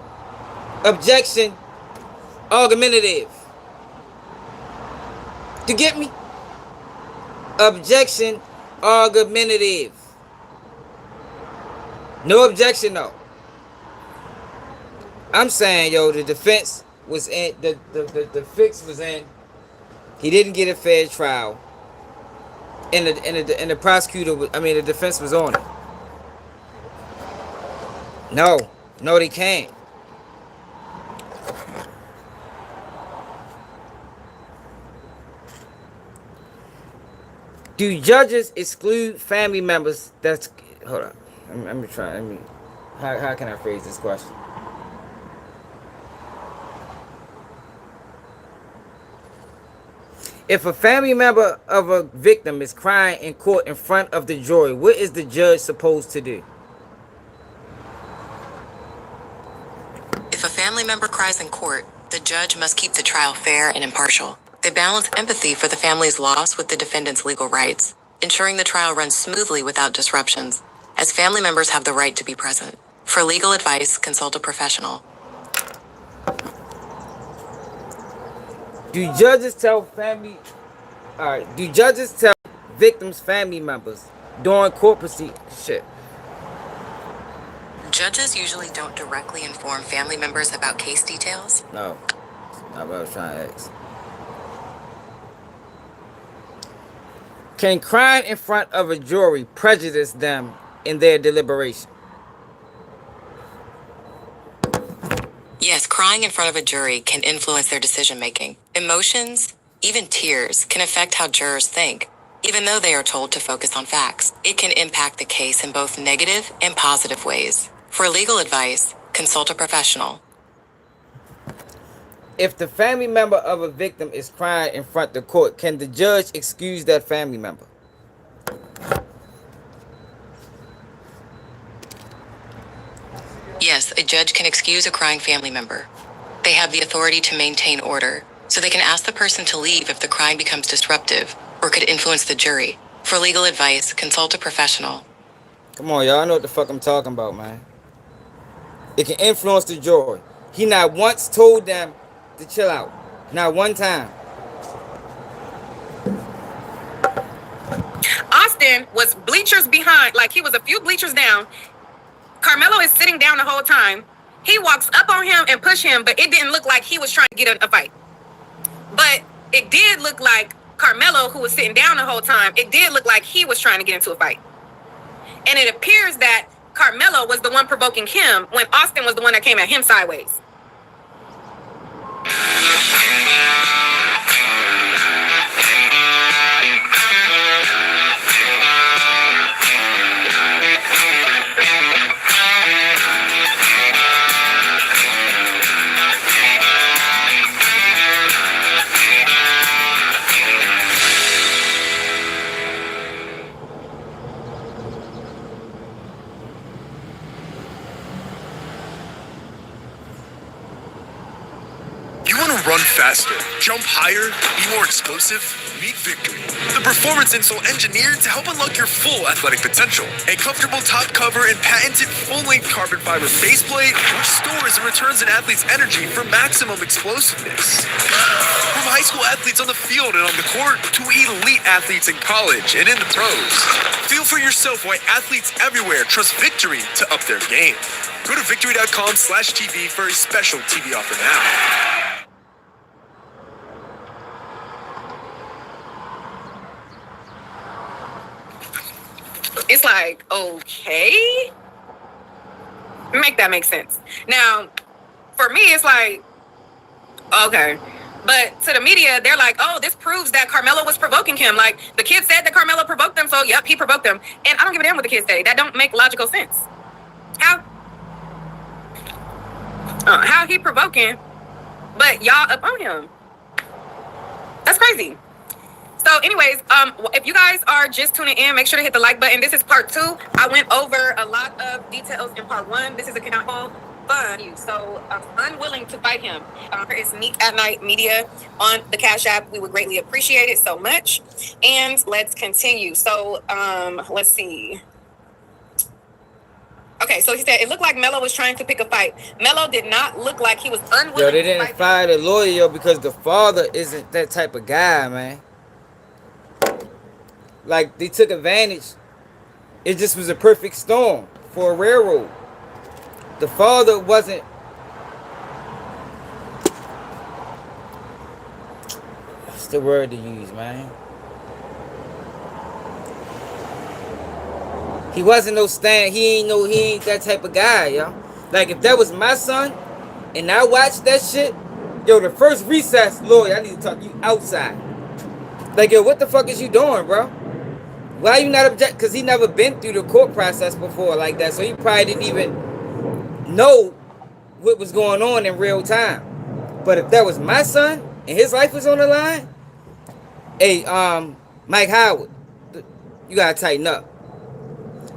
Objection. Argumentative. You get me? Objection. Argumentative. No objection, though. I'm saying, yo, the defense was in, the fix was in. He didn't get a fair trial. And the prosecutor, the defense was on it. No, they can't. Do judges exclude family members? That's hold on. Let me try. How can I phrase this question? If a family member of a victim is crying in court in front of the jury, what is the judge supposed to do? If a family member cries in court, the judge must keep the trial fair and impartial. They balance empathy for the family's loss with the defendant's legal rights, ensuring the trial runs smoothly without disruptions, as family members have the right to be present. For legal advice, consult a professional. Do judges tell do judges tell victims' family members during court proceedings? Shit. Judges usually don't directly inform family members about case details. No. Not what I was trying to ask. Can crying in front of a jury prejudice them in their deliberation? Yes, crying in front of a jury can influence their decision-making. Emotions, even tears, can affect how jurors think, even though they are told to focus on facts. It can impact the case in both negative and positive ways. For legal advice, consult a professional. If the family member of a victim is crying in front of the court, can the judge excuse that family member? Yes, a judge can excuse a crying family member. They have the authority to maintain order, so they can ask the person to leave if the crying becomes disruptive or could influence the jury. For legal advice, consult a professional. Come on, y'all know what the fuck I'm talking about, man. It can influence the jury. He not once told them to chill out. Not one time. Austin was bleachers behind, like he was a few bleachers down. Carmelo is sitting down the whole time. He walks up on him and push him, but it didn't look like he was trying to get a fight. But it did look like Carmelo, who was sitting down the whole time, it did look like he was trying to get into a fight. And it appears that Carmelo was the one provoking him when Austin was the one that came at him sideways. Run faster, jump higher, be more explosive? Meet Victory, the performance insole engineered to help unlock your full athletic potential. A comfortable top cover and patented full-length carbon fiber faceplate, which stores and returns an athlete's energy for maximum explosiveness. From high school athletes on the field and on the court to elite athletes in college and in the pros. Feel for yourself why athletes everywhere trust Victory to up their game. Go to victory.com/TV for a special TV offer now. It's like, okay, make that make sense. Now, for me, it's like, okay. But to the media, they're like, oh, this proves that Carmelo was provoking him. Like, the kid said that Carmelo provoked him, so yep, he provoked him. And I don't give a damn what the kids say. That don't make logical sense. How he provoking, but y'all up on him? That's crazy. So anyways, if you guys are just tuning in, make sure to hit the like button. This is part 2. I went over a lot of details in part 1. This is a cannibal fun. So I'm unwilling to fight him. It's Meet at Night Media on the Cash App. We would greatly appreciate it so much. And let's continue. So let's see. Okay, so he said it looked like Melo was trying to pick a fight. Melo did not look like he was unwilling. Yo, they didn't fire the lawyer, yo, because the father isn't that type of guy, man. Like, they took advantage. It just was a perfect storm for a railroad. The father wasn't. What's the word to use, man? He wasn't no stand. He ain't that type of guy, yo. Like, if that was my son and I watched that shit, yo, the first recess, Lord, I need to talk to you outside. Like, yo, what the fuck is you doing, bro? Why you not object? Because he never been through the court process before like that, so he probably didn't even know what was going on in real time. But if that was my son and his life was on the line, hey, Mike Howard, you gotta tighten up.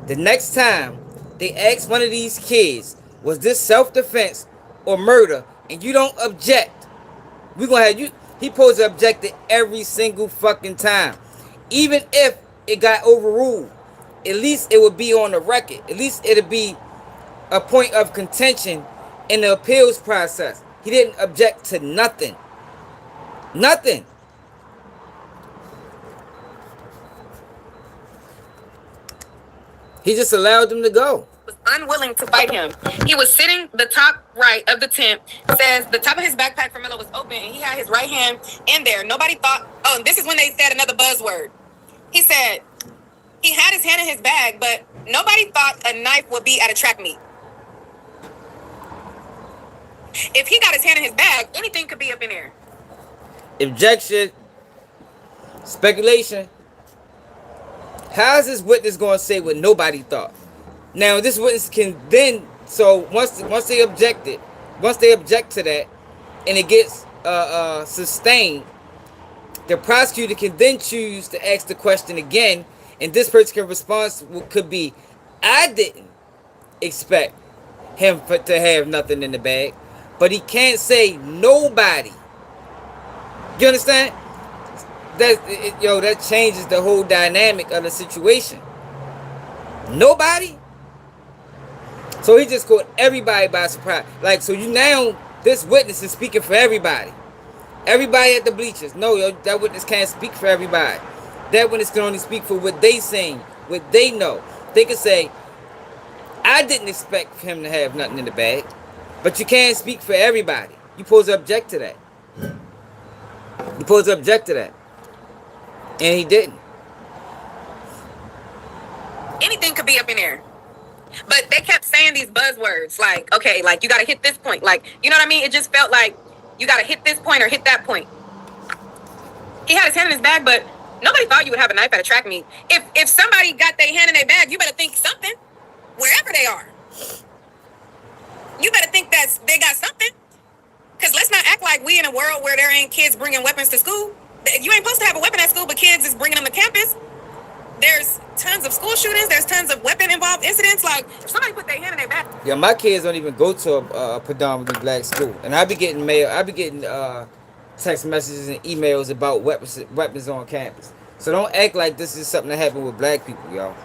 The next time they ask one of these kids, was this self-defense or murder, and you don't object, we gonna have you. He supposed to object to every single fucking time, even if it got overruled. At least it would be on the record. At least it'd be a point of contention in the appeals process. He didn't object to nothing. Nothing. He just allowed them to go. Was unwilling to fight him. He was sitting the top right of the tent. Says the top of his backpack for Melo was open and he had his right hand in there. Nobody thought, oh, and this is when they said another buzzword. He said he had his hand in his bag, but nobody thought a knife would be at a track meet. If he got his hand in his bag, anything could be up in there. Objection. Speculation. How is this witness going to say what nobody thought? Now, this witness can then, so once they object to that, and it gets sustained, the prosecutor can then choose to ask the question again, and this particular response could be, I didn't expect him to have nothing in the bag, but he can't say nobody. You understand? That changes the whole dynamic of the situation. Nobody? So he just caught everybody by surprise. Like, so you now, this witness is speaking for everybody. Everybody at the bleachers. No, that witness can't speak for everybody. That witness can only speak for what they saying, what they know. They can say, I didn't expect him to have nothing in the bag. But you can't speak for everybody. You're supposed to object to that. You're supposed to object to that. And he didn't. Anything could be up in there. But they kept saying these buzzwords like, okay, like you got to hit this point. Like, you know what I mean? It just felt like you got to hit this point or hit that point. He had his hand in his bag, but nobody thought you would have a knife at a track meet. If somebody got their hand in their bag, you better think something, wherever they are. You better think that they got something. Because let's not act like we in a world where there ain't kids bringing weapons to school. You ain't supposed to have a weapon at school, but kids is bringing them to campus. There's tons of school shootings. There's tons of weapon-involved incidents. Like, if somebody put their hand in their back. Yeah, my kids don't even go to a predominantly black school. And I be getting mail. I be getting text messages and emails about weapons on campus. So don't act like this is something that happened with black people, y'all.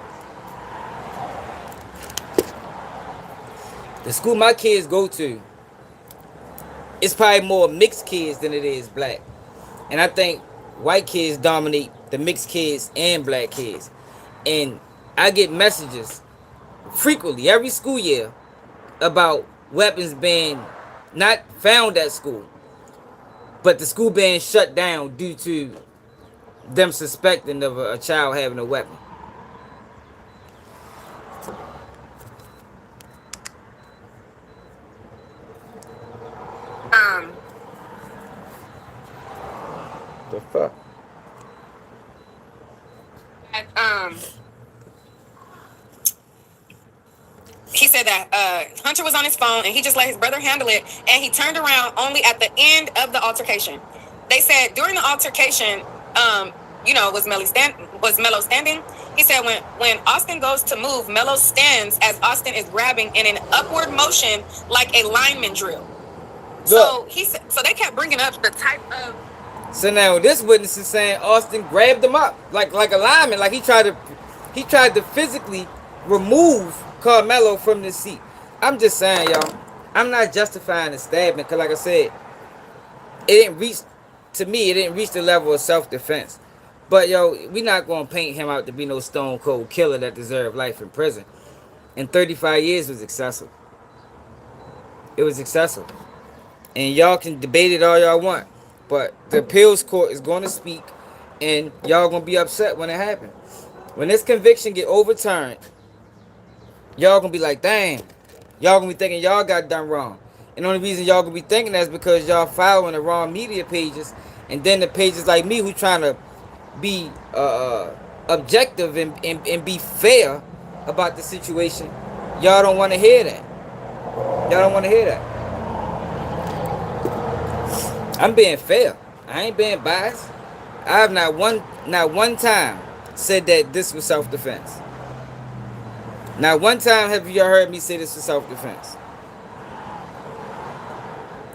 The school my kids go to, it's probably more mixed kids than it is black. And I think white kids dominate the mixed kids and black kids. And I get messages frequently, every school year, about weapons being not found at school, but the school being shut down due to them suspecting of a child having a weapon. The fuck? He said that Hunter was on his phone and he just let his brother handle it, and he turned around only at the end of the altercation. They said during the altercation, was Melo standing? He said when Austin goes to move, Melo stands as Austin is grabbing in an upward motion like a lineman drill. So so they kept bringing up the type of. So now this witness is saying Austin grabbed him up like a lineman, like he tried to physically remove Carmelo from the seat. I'm just saying, y'all, I'm not justifying the stabbing, because like I said, it didn't reach the level of self-defense. But yo, we not gonna paint him out to be no stone cold killer that deserved life in prison. And 35 years was excessive. It was excessive. And y'all can debate it all y'all want, but the appeals court is going to speak, and y'all gonna be upset when it happens. When this conviction get overturned, y'all gonna be like, dang. Y'all gonna be thinking y'all got done wrong. And the only reason y'all gonna be thinking that is because y'all following the wrong media pages, and then the pages like me who trying to be objective and be fair about the situation, y'all don't want to hear that. Y'all don't want to hear that. I'm being fair. I ain't being biased. I have not one time said that this was self-defense. Not one time have y'all heard me say this was self-defense.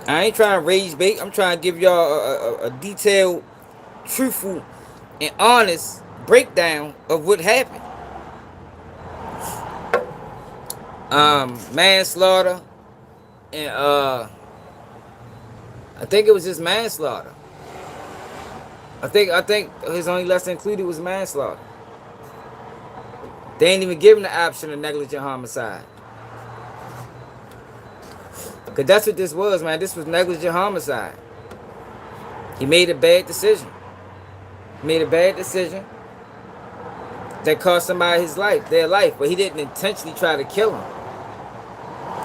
I ain't trying to rage bait. I'm trying to give y'all a detailed, truthful, and honest breakdown of what happened. Manslaughter, and I think it was just manslaughter. I think his only lesson included was manslaughter. They ain't even give him the option of negligent homicide. Cause that's what this was, man. This was negligent homicide. He made a bad decision. He made a bad decision that cost somebody their life, but he didn't intentionally try to kill him.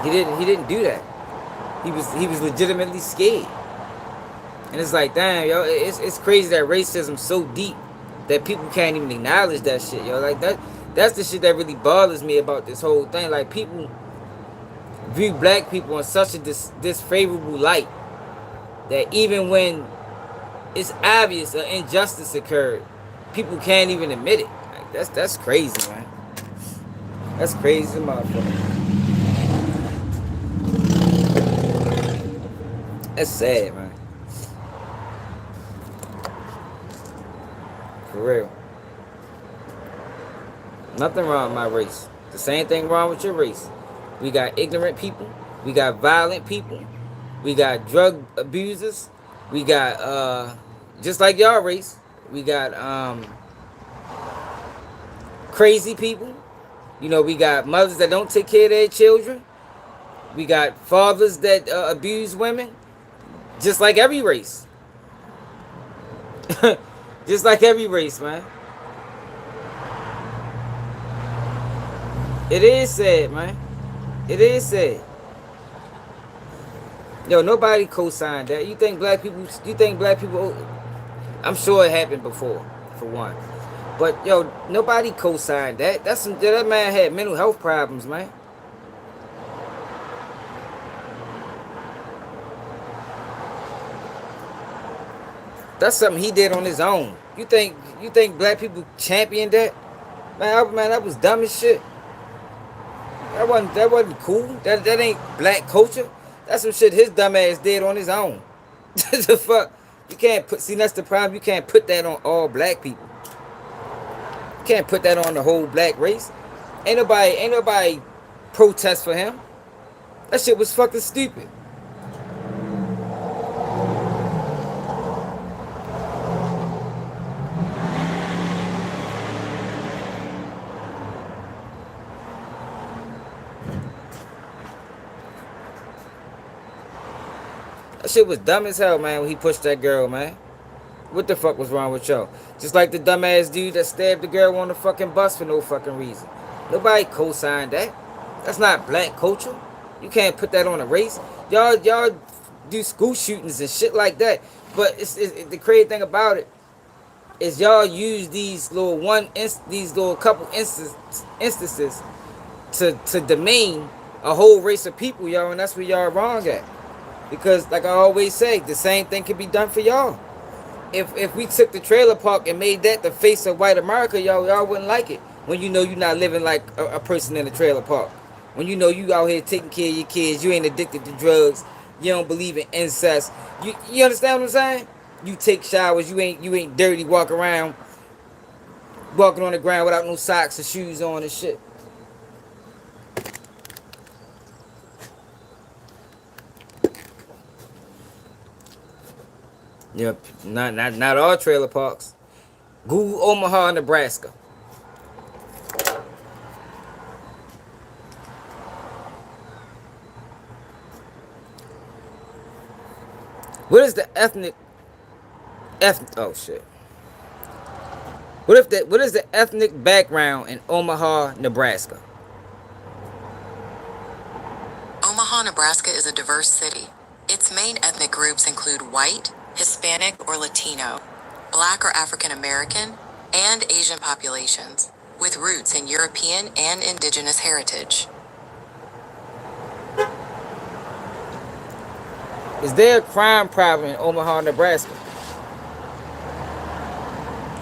He didn't do that. He was legitimately scared. And it's like, damn, yo, it's crazy that racism's so deep that people can't even acknowledge that shit, yo. Like that's the shit that really bothers me about this whole thing. Like, people view black people in such a disfavorable light that even when it's obvious an injustice occurred, people can't even admit it. Like, that's crazy, man. That's crazy, motherfucker. That's sad, man. For real. Nothing wrong with my race. The same thing wrong with your race. We got ignorant people. We got violent people. We got drug abusers. We got just like y'all race. We got crazy people. You know, we got mothers that don't take care of their children. We got fathers that abuse women. Just like every race. Just like every race, man. It is sad, man. It is sad. Yo, nobody co-signed that. You think black people, I'm sure it happened before, for one. But yo, nobody co-signed that. That man had mental health problems, man. That's something he did on his own. You think black people championed that? Man, that was dumb as shit. That wasn't cool. That ain't black culture. That's some shit his dumb ass did on his own. The fuck? You can't that's the problem. You can't put that on all black people. You can't put that on the whole black race. Ain't nobody protest for him. That shit was fucking stupid. That shit was dumb as hell, man, when he pushed that girl, man. What the fuck was wrong with y'all? Just like the dumbass dude that stabbed the girl on the fucking bus for no fucking reason. Nobody co-signed that. That's not black culture. You can't put that on a race. Y'all do school shootings and shit like that. But the crazy thing about it is y'all use these little couple instances to demean a whole race of people, y'all, and that's where y'all wrong at. Because, like I always say, the same thing can be done for y'all. If we took the trailer park and made that the face of white America, y'all wouldn't like it. When you know you're not living like a person in a trailer park. When you know you out here taking care of your kids, you ain't addicted to drugs, you don't believe in incest. You understand what I'm saying? You take showers, you ain't dirty, walking on the ground without no socks or shoes on and shit. Yep, not all trailer parks. Google Omaha, Nebraska. What is the oh shit. What is the ethnic background in Omaha, Nebraska? Omaha, Nebraska is a diverse city. Its main ethnic groups include white, Hispanic or Latino, Black or African American, and Asian populations, with roots in European and indigenous heritage. Is there a crime problem in Omaha, Nebraska?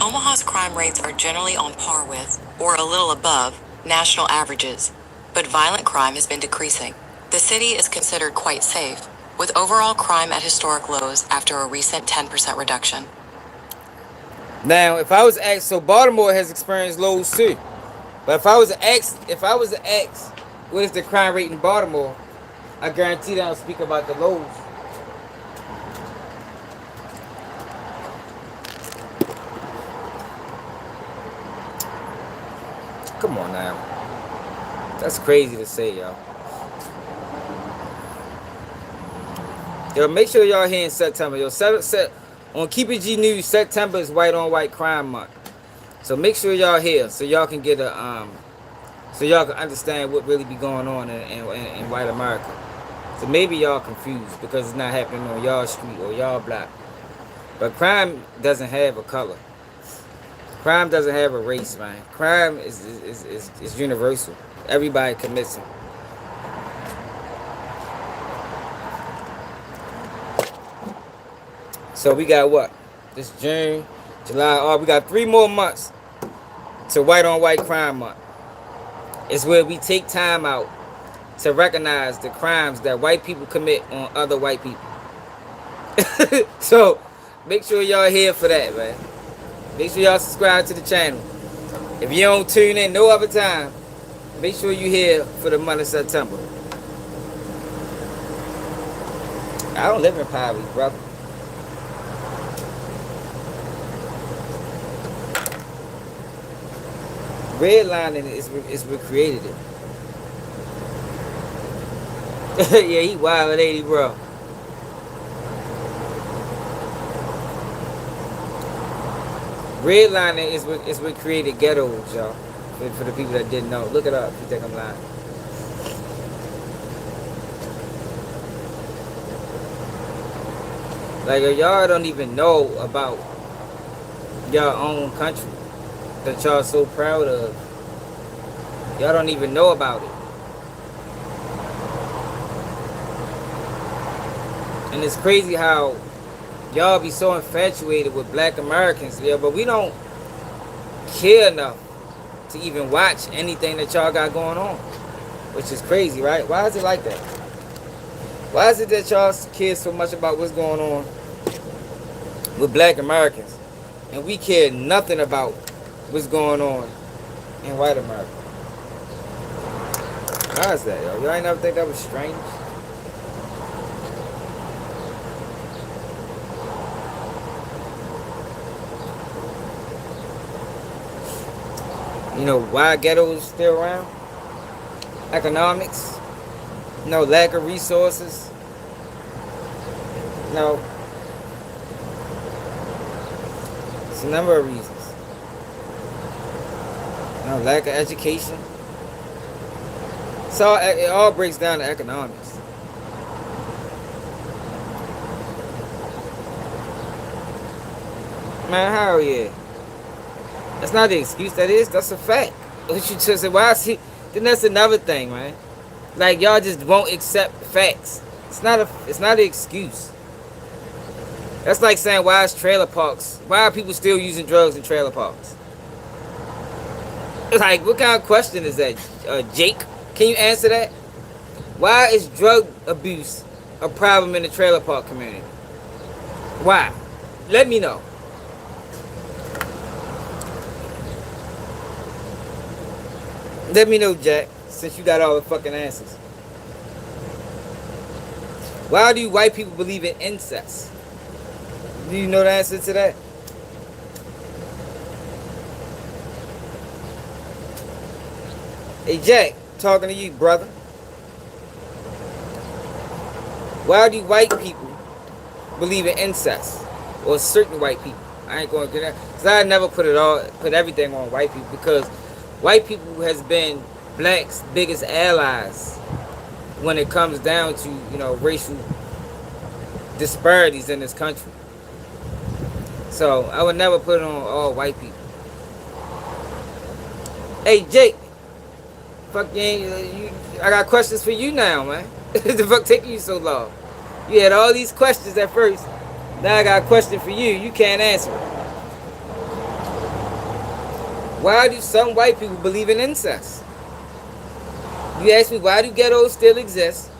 Omaha's crime rates are generally on par with, or a little above, national averages, but violent crime has been decreasing. The city is considered quite safe, with overall crime at historic lows after a recent 10% reduction. Now, if I was asked, so Baltimore has experienced lows too. But if I was to ask, what is the crime rate in Baltimore? I guarantee that I'll speak about the lows. Come on now. That's crazy to say, y'all. Yo, make sure y'all here in September. Yo, on Keep It G News, September is white on white crime month. So make sure y'all here so y'all can get so y'all can understand what really be going on in white America. So maybe y'all confused because it's not happening on y'all street or y'all block. But crime doesn't have a color. Crime doesn't have a race, man. Crime is universal. Everybody commits it. So we got what? This June, July, we got 3 more months to white on white crime month. It's where we take time out to recognize the crimes that white people commit on other white people. So make sure y'all here for that, man. Make sure y'all subscribe to the channel. If you don't tune in no other time, make sure you here for the month of September. I don't live in poverty, brother. Redlining is what created it. Yeah, he wild, ain't he, bro? Redlining is what created ghettos, y'all. For the people that didn't know, look it up if you think I'm lying. Like, y'all don't even know about your own country that y'all so proud of. Y'all don't even know about it. And it's crazy how y'all be so infatuated with black Americans, yeah, but we don't care enough to even watch anything that y'all got going on. Which is crazy, right? Why is it like that? Why is it that y'all care so much about what's going on with black Americans and we care nothing about what's going on in white America? Why is that, yo? Y'all ain't never think that was strange? You know why ghettos still around? Economics. No, lack of resources. No. It's a number of reasons. No, lack of education. So it all breaks down to economics. Man, hell yeah. That's not the excuse, that's a fact. What you just said, why see? Then that's another thing, man. Like, y'all just won't accept facts. It's not an excuse. That's like saying, why is trailer parks? Why are people still using drugs in trailer parks? Like, what kind of question is that, Jake? Can you answer that? Why is drug abuse a problem in the trailer park community? Why? Let me know. Let me know, Jack, since you got all the fucking answers. Why do white people believe in incest? Do you know the answer to that? Hey, Jack, talking to you, brother. Why do white people believe in incest? Or certain white people? I ain't going to get that. Because I never put everything on white people, because white people has been blacks' biggest allies when it comes down to, you know, racial disparities in this country. So I would never put it on all white people. Hey, Jake. Fuck you ain't. I got questions for you now, man. The fuck taking you so long? You had all these questions at first. Now I got a question for you. You can't answer it. Why do some white people believe in incest? You ask me why do ghettos still exist?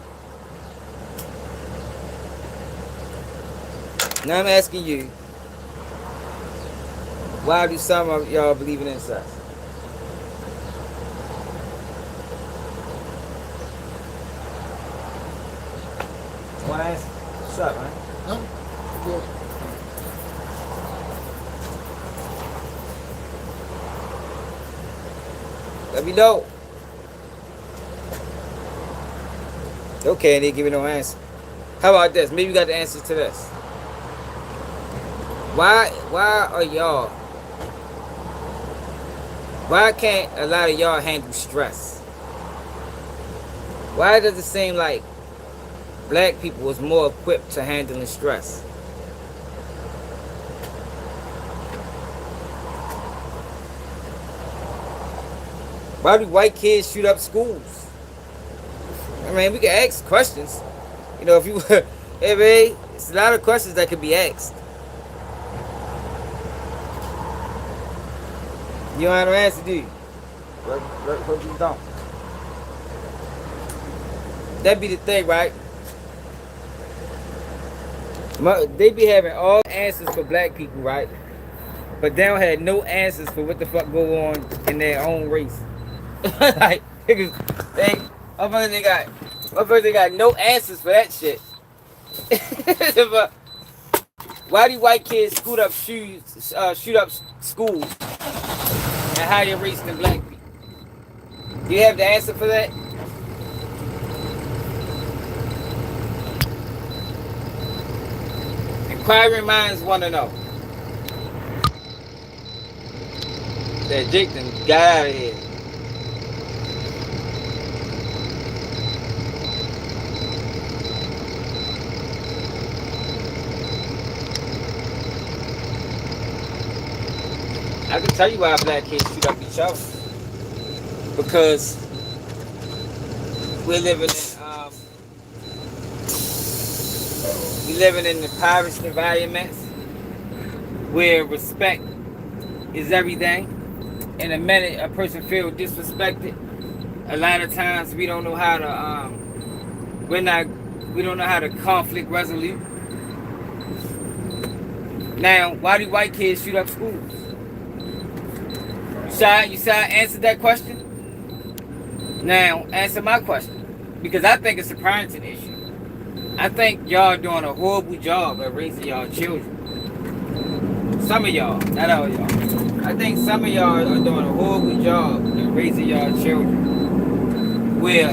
Now I'm asking you, why do some of y'all believe in incest? One answer. What's up, man? No, good. Let me know. Okay, and they give me no answer. How about this? Maybe you got the answer to this. Why are y'all? Why can't a lot of y'all handle stress? Why does it seem like black people is more equipped to handling stress? Why do white kids shoot up schools? I mean, we can ask questions. You know, if you, hey man, it's a lot of questions that could be asked. You don't have no answer, do you? What you don't? That be the thing, right? They be having all answers for black people, right? But they don't have no answers for what the fuck go on in their own race. Like, niggas, they got no answers for that shit. But why do white kids shoot up schools and higher race than black people? Do you have the answer for that? Inquiring minds want to know. That Jake done got out of here. I can tell you why black kids shoot up each other. Because we're living in impoverished environments where respect is everything. And the minute a person feels disrespected, a lot of times we don't know how to we don't know how to conflict resolute. Now, why do white kids shoot up schools? You said I answered that question? Now, answer my question. Because I think it's a parenting issue. I think y'all doing a horrible job at raising y'all children. Some of y'all, not all y'all. I think some of y'all are doing a horrible job at raising y'all children. Where,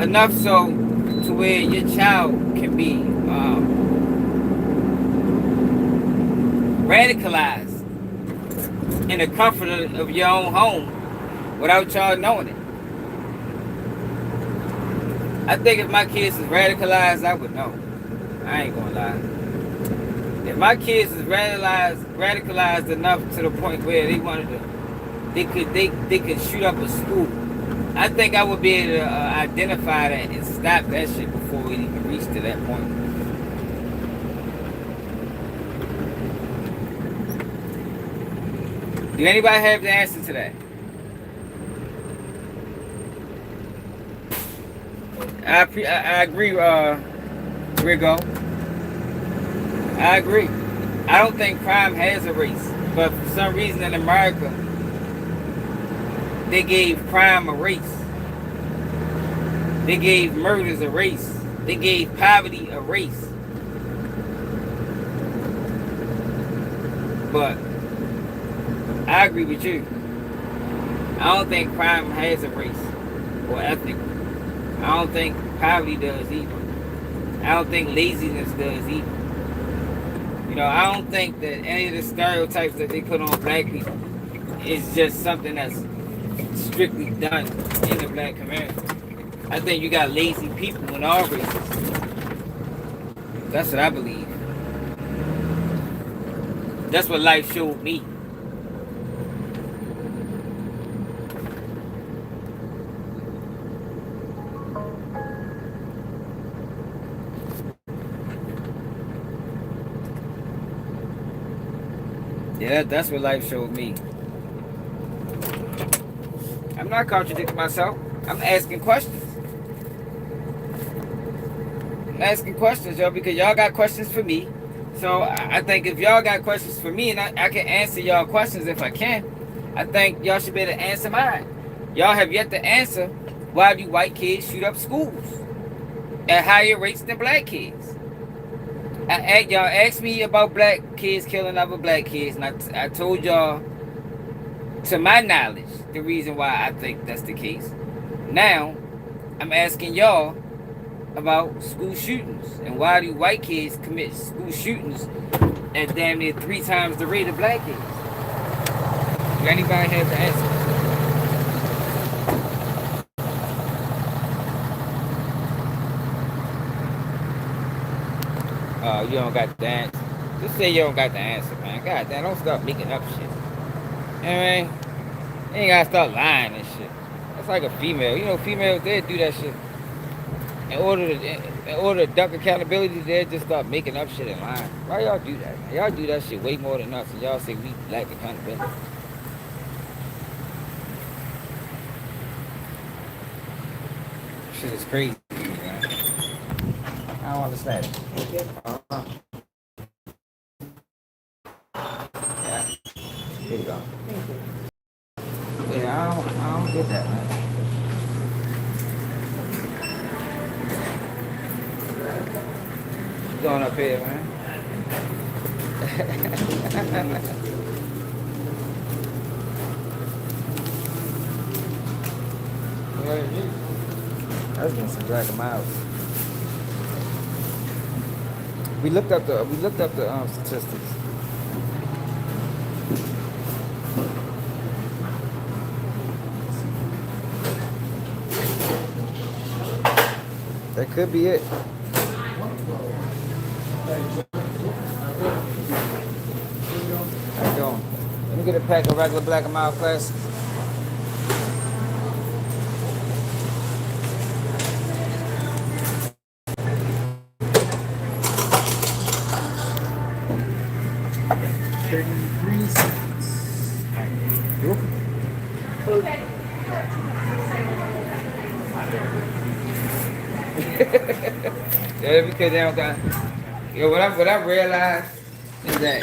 enough so to where your child can be radicalized in the comfort of your own home without y'all knowing it. I think if my kids is radicalized, I would know. I ain't gonna lie. If my kids is radicalized enough to the point where they could shoot up a school, I think I would be able to identify that and stop that shit before it even reach to that point. Do anybody have the answer to that? I agree, Rigo. I agree. I don't think crime has a race, but for some reason in America, they gave crime a race. They gave murders a race. They gave poverty a race. But I agree with you. I don't think crime has a race or ethnic. I don't think poverty does either. I don't think laziness does either. You know, I don't think that any of the stereotypes that they put on black people is just something that's strictly done in the black community. I think you got lazy people in all races. That's what I believe. That's what life showed me. Yeah, that's what life showed me. I'm not contradicting myself. I'm asking questions. I'm asking questions, yo, because y'all got questions for me. So I think if y'all got questions for me and I can answer y'all questions if I can, I think y'all should be able to answer mine. Y'all have yet to answer why do white kids shoot up schools at higher rates than black kids. Y'all asked me about black kids killing other black kids, and I told y'all, to my knowledge, the reason why I think that's the case. Now, I'm asking y'all about school shootings and why do white kids commit school shootings at damn near 3 times the rate of black kids? Do anybody have the answer? Oh, you don't got the answer. Just say you don't got the answer, man. God damn, don't start making up shit. You know what I mean? You ain't gotta start lying and shit. That's like a female. You know, females, they do that shit. In order to duck accountability, they just start making up shit and lying. Why y'all do that? Y'all do that shit way more than us, and y'all say we lack accountability. Shit is crazy, man. I don't understand it. Yeah. Here you go. Yeah, I don't get that, man. What's going up here, man? That's been some dragging miles. We looked up the statistics. That could be it. How you doing? Let me get a pack of regular Black and Mild classics. Yeah, because they don't got. Yo, what I realized is that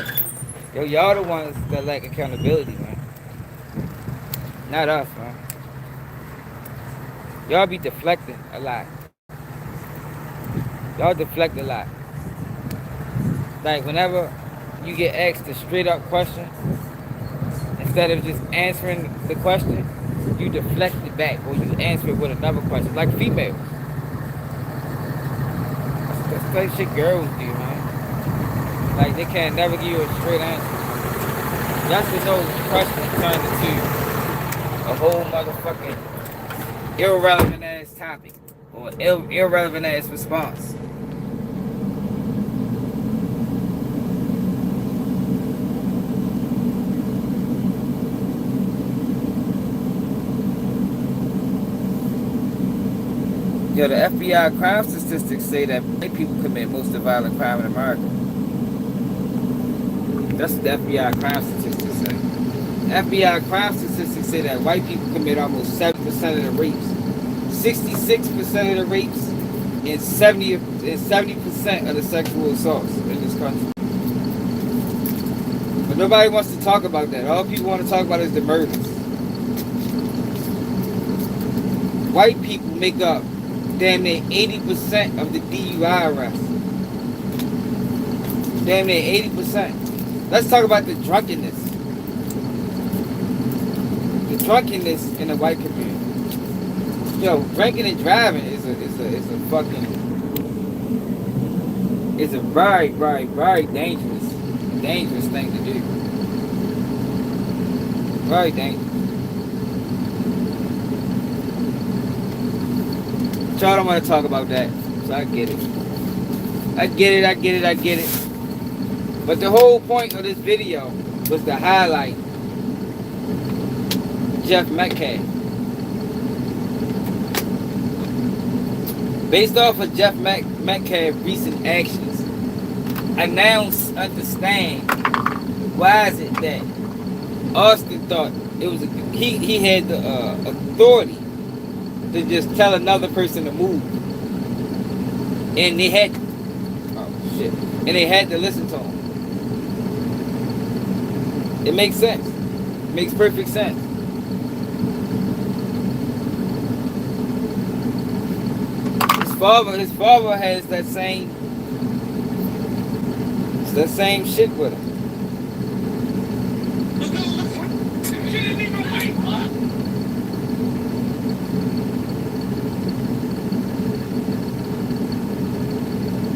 y'all the ones that lack accountability, man. Not us, man. Y'all be deflecting a lot. Y'all deflect a lot. Like whenever you get asked a straight up question, instead of just answering the question, you deflect it back or you answer it with another question. Like females. That's like shit girls do, man. Like they can't never give you a straight answer. That's what those questions turn into a whole motherfucking irrelevant ass topic or irrelevant ass response. Yo, the FBI crime statistics say that white people commit most of the violent crime in America. That's what the FBI crime statistics say. FBI crime statistics say that white people commit almost 7% of the rapes, 66% of the rapes, and 70% of the sexual assaults in this country. But nobody wants to talk about that. All people want to talk about is the murders. White people make up damn near 80% of the DUI arrests. Damn near 80%. Let's talk about the drunkenness. The drunkenness in the white community. Yo, drinking and driving is a very, very, very dangerous thing to do. Very dangerous. Y'all don't want to talk about that, so I get it. I get it. But the whole point of this video was to highlight Jeff Metcalf. Based off of Jeff Metcalf's recent actions, I now understand why is it that Austin thought it was he had the authority to just tell another person to move, and they had and they had to listen to him. It makes sense. It makes perfect sense. His father has that same shit with him.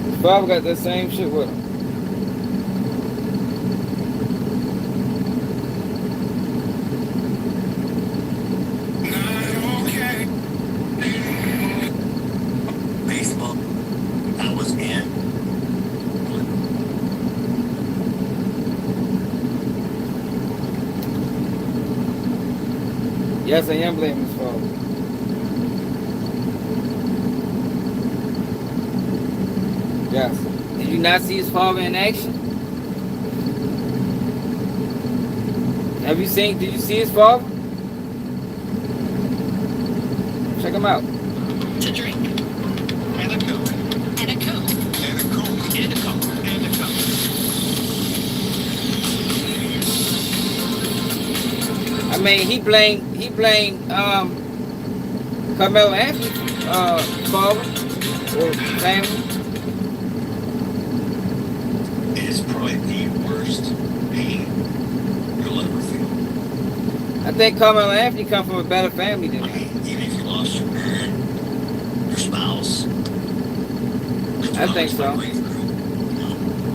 His father got that same shit with him. Baseball, I was in. Yes, I am blaming his father. Yes. Did you not see his father in action? Did you see his father? Check him out. To drink. And a Coke. And a Coke. And a Coke. And a Coke. And a Coke. I mean, he blamed Carmelo Anthony's father or family. It's probably the worst pain you'll ever feel. I think Carmelo Anthony come from a better family than I him. mean, even if you lost your parent, your spouse. I think so.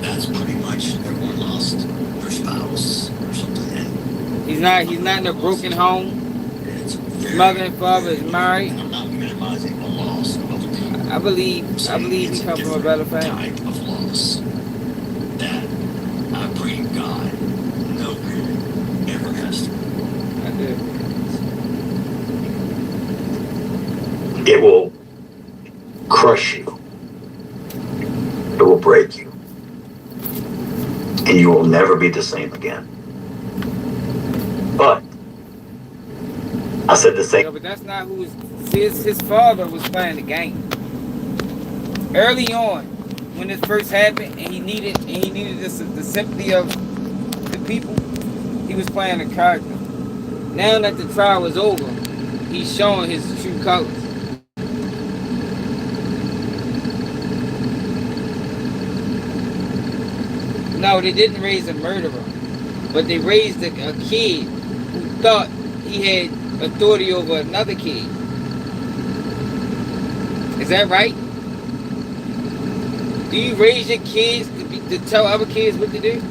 That's pretty much everyone lost their spouse or something. And He's not in a broken home. it's His mother and father is married. I'm not minimizing the loss of I believe he it's come from a better different family. type of loss that I pray to God no parent ever has to. I do. It will crush you. It will break you. And you will never be the same again. But I said the Yeah, same. but that's not who his father was playing the game. Early on, when this first happened, and he needed the sympathy of the people, he was playing a character. Now that the trial is over, he's showing his true colors. No, they didn't raise a murderer, but they raised a kid who thought he had authority over another kid. Is that right? Do you raise your kids to tell other kids what to do?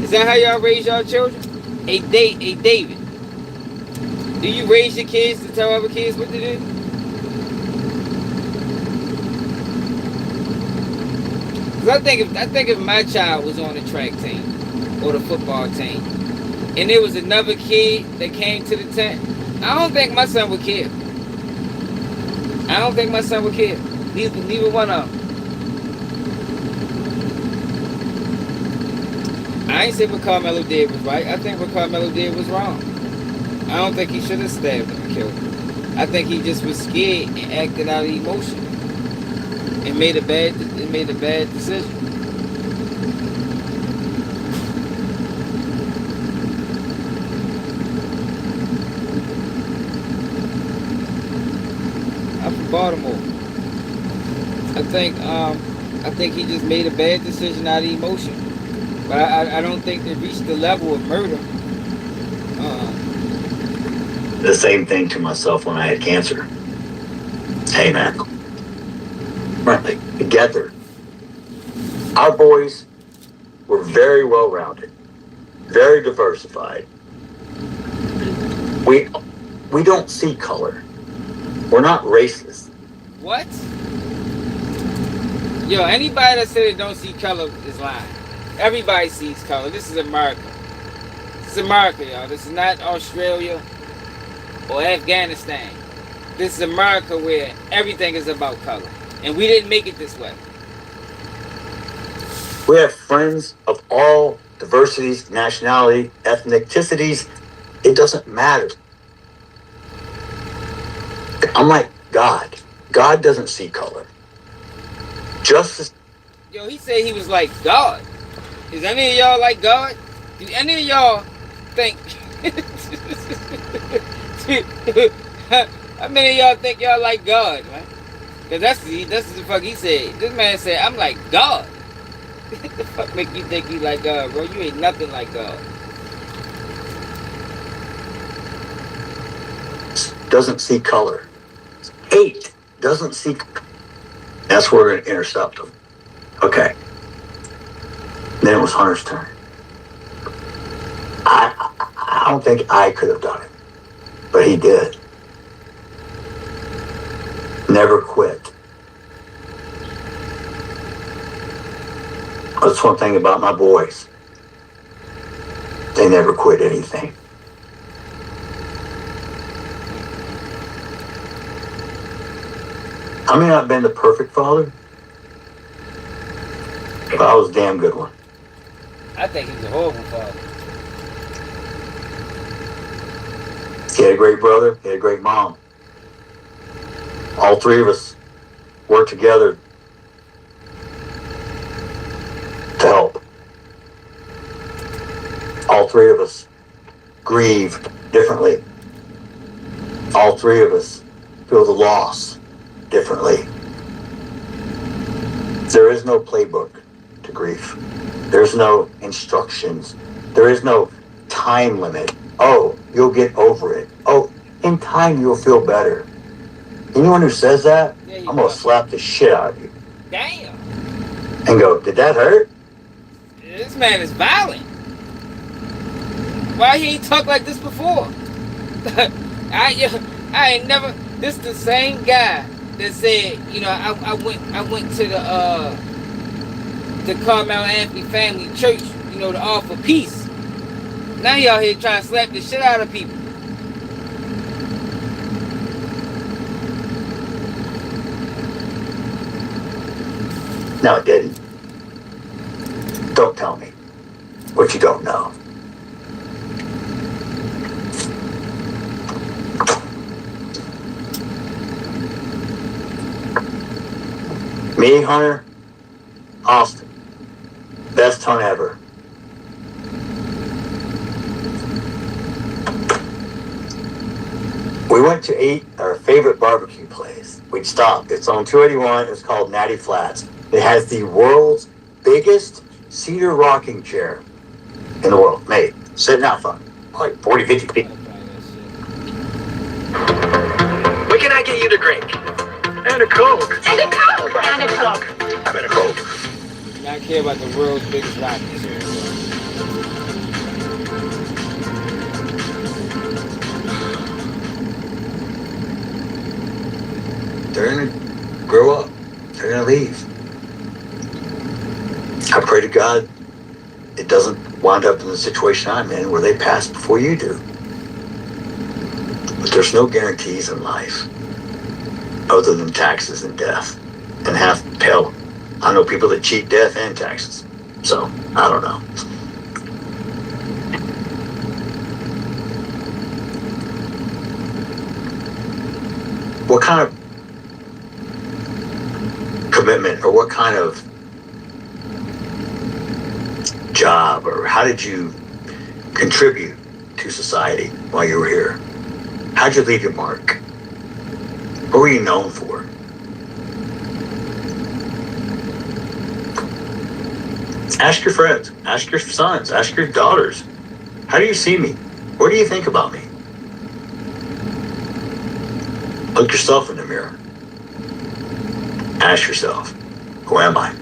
Is that how y'all raise y'all children? A David. Do you raise your kids to tell other kids what to do? Because I think if my child was on the track team or the football team, and there was another kid that came to the tent, I don't think my son would care. I don't think my son would care. Neither one of them. I ain't say what Carmelo did was right. I think what Carmelo did was wrong. I don't think he should have stabbed him and killed him. I think he just was scared and acted out of emotion and made a bad decision. I'm from Baltimore. I think he just made a bad decision out of emotion. But I don't think they reached the level of murder. The same thing to myself when I had cancer. Hey man, right, together, our boys were very well rounded, very diversified. We don't see color. We're not racist. What? Yo, anybody that said they don't see color is lying. Everybody sees color. This is America. This is America, y'all. This is not Australia or Afghanistan. This is America where everything is about color. And we didn't make it this way. We have friends of all diversities, nationality, ethnicities. It doesn't matter. I'm like God. God doesn't see color. Justice. Yo, he said he was like God. Is any of y'all like God? Do any of y'all think? How many of y'all think y'all like God, man? Cause that's the fuck he said. This man said, I'm like God. What the fuck make you think you like God, bro? You ain't nothing like God. Doesn't see color. Hate doesn't see. That's where we're going to intercept them. Okay. Then it was Hunter's turn. I don't think I could have done it, but he did. Never quit. That's one thing about my boys. They never quit anything. I may not have been the perfect father, but I was a damn good one. I think he's a horrible father. He had a great brother. He had a great mom. All three of us worked together to help. All three of us grieve differently. All three of us feel the loss differently. There is no playbook to grief. There's no instructions. There is no time limit. Oh, you'll get over it. Oh, in time you'll feel better. Anyone who says that, I'm going to slap the shit out of you. Damn. And go, did that hurt? This man is violent. Why he ain't talk like this before? I ain't never. This the same guy that said, you know, I went to the Carmel Anthony Family Church, you know, to offer peace. Now he out here trying to slap the shit out of people. No, it didn't. Don't tell me what you don't know. Me, Hunter, Austin, best hunt ever. We went to eat our favorite barbecue place. We'd stop. It's on 281. It's called Natty Flats. It has the world's biggest cedar rocking chair in the world, made, sitting out front, like 40, 50 feet. What can I get you to drink? And a Coke. And a Coke. And a Coke. I'm in a Coke. I care about the world's biggest rocking chair. They're going to grow up. They're going to leave. I pray to God it doesn't wind up in the situation I'm in where they pass before you do. But there's no guarantees in life other than taxes and death. And hell, I know people that cheat death and taxes. So, I don't know. What kind of commitment or what kind of job or how did you contribute to society while you were here? How'd you leave your mark? What were you known for? Ask your friends, ask your sons, ask your daughters. How do you see me? What do you think about me? Look yourself in the mirror. Ask yourself, who am I?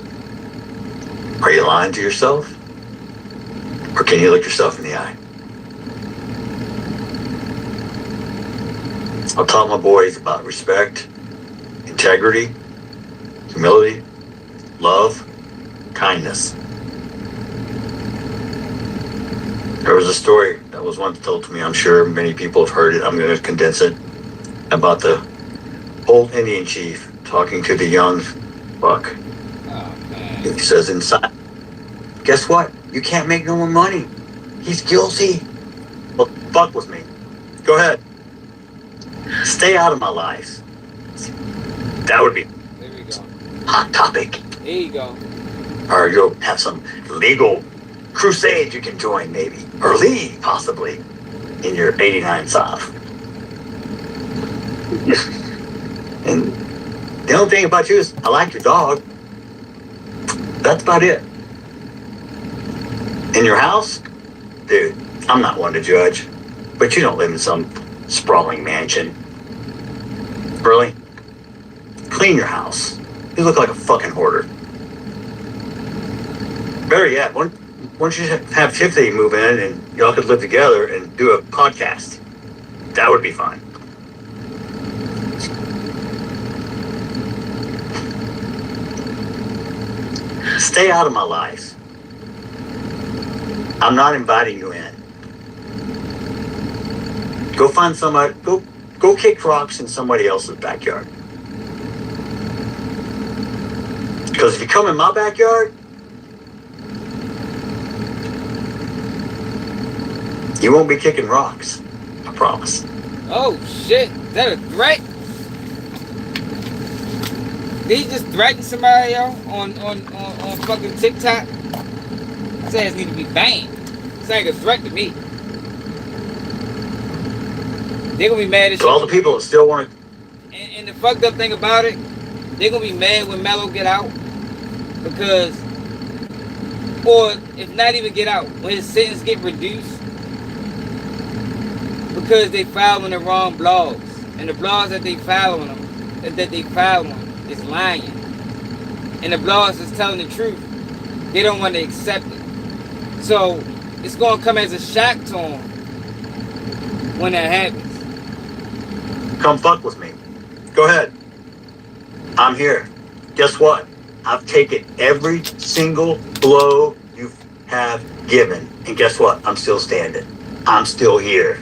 Are you lying to yourself? Or can you look yourself in the eye? I've taught my boys about respect, integrity, humility, love, kindness. There was a story that was once told to me. I'm sure many people have heard it. I'm going to condense it. About the old Indian chief talking to the young buck. Oh, man. He says inside, guess what? You can't make no more money. He's guilty. Well, fuck with me. Go ahead. Stay out of my life. That would be There we go. hot topic. There you go. Or you'll have some legal crusade you can join, maybe. Or lead, possibly, in your 89 South. And the only thing about you is I like your dog. That's about it. In your house? Dude, I'm not one to judge. But you don't live in some sprawling mansion. Really? Clean your house. You look like a fucking hoarder. Better yet, why don't you have Tiffany move in and y'all could live together and do a podcast? That would be fun. Stay out of my life. I'm not inviting you in. Go find somebody, go kick rocks in somebody else's backyard. Because if you come in my backyard, you won't be kicking rocks. I promise. Oh shit! Is that a threat? Did he just threaten somebody, yo, on fucking TikTok? His ass need to be banned. It's like a threat to me. They're gonna be mad as shit. So all the people that still want to... And the fucked up thing about it, they're gonna be mad when Mello get out. Because, or if not even get out, when his sentence get reduced, because they following the wrong blogs. And the blogs that they following is lying. And the blogs is telling the truth. They don't want to accept it. So it's gonna come as a shock to them when that happens. Come fuck with me. Go ahead. I'm here. Guess what? I've taken every single blow you have given. And guess what? I'm still standing. I'm still here.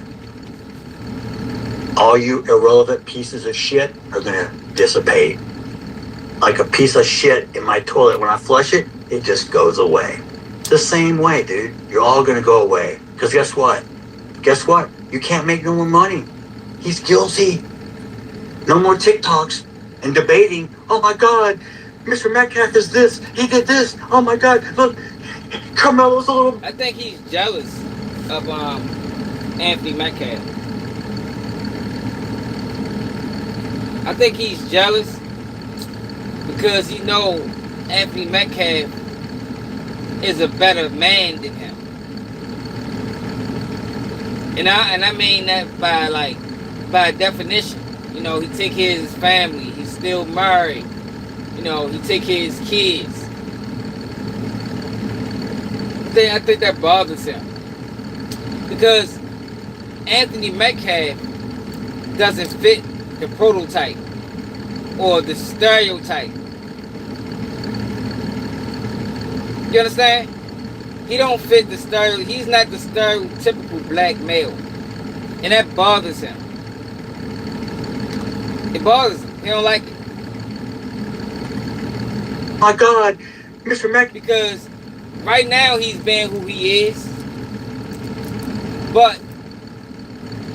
All you irrelevant pieces of shit are gonna dissipate. Like a piece of shit in my toilet. When I flush it, it just goes away. The same way, dude. You're all gonna go away. Because guess what? Guess what? You can't make no more money. He's guilty. No more TikToks and debating. Oh my God, Mr. Metcalf is this. He did this. Oh my God, look, Carmelo's a little... I think he's jealous of Anthony Metcalf. I think he's jealous because he know Anthony Metcalf is a better man than him. And I mean that by definition. You know, he take care of his family. He's still married. You know, he take care of his kids. I think that bothers him. Because Anthony Metcalf doesn't fit the prototype or the stereotype. You understand? He don't fit the stereotype. He's not the stereotypical black male. And that bothers him. It bothers him. He don't like it. My God, Mr. Mac... Because right now he's being who he is. But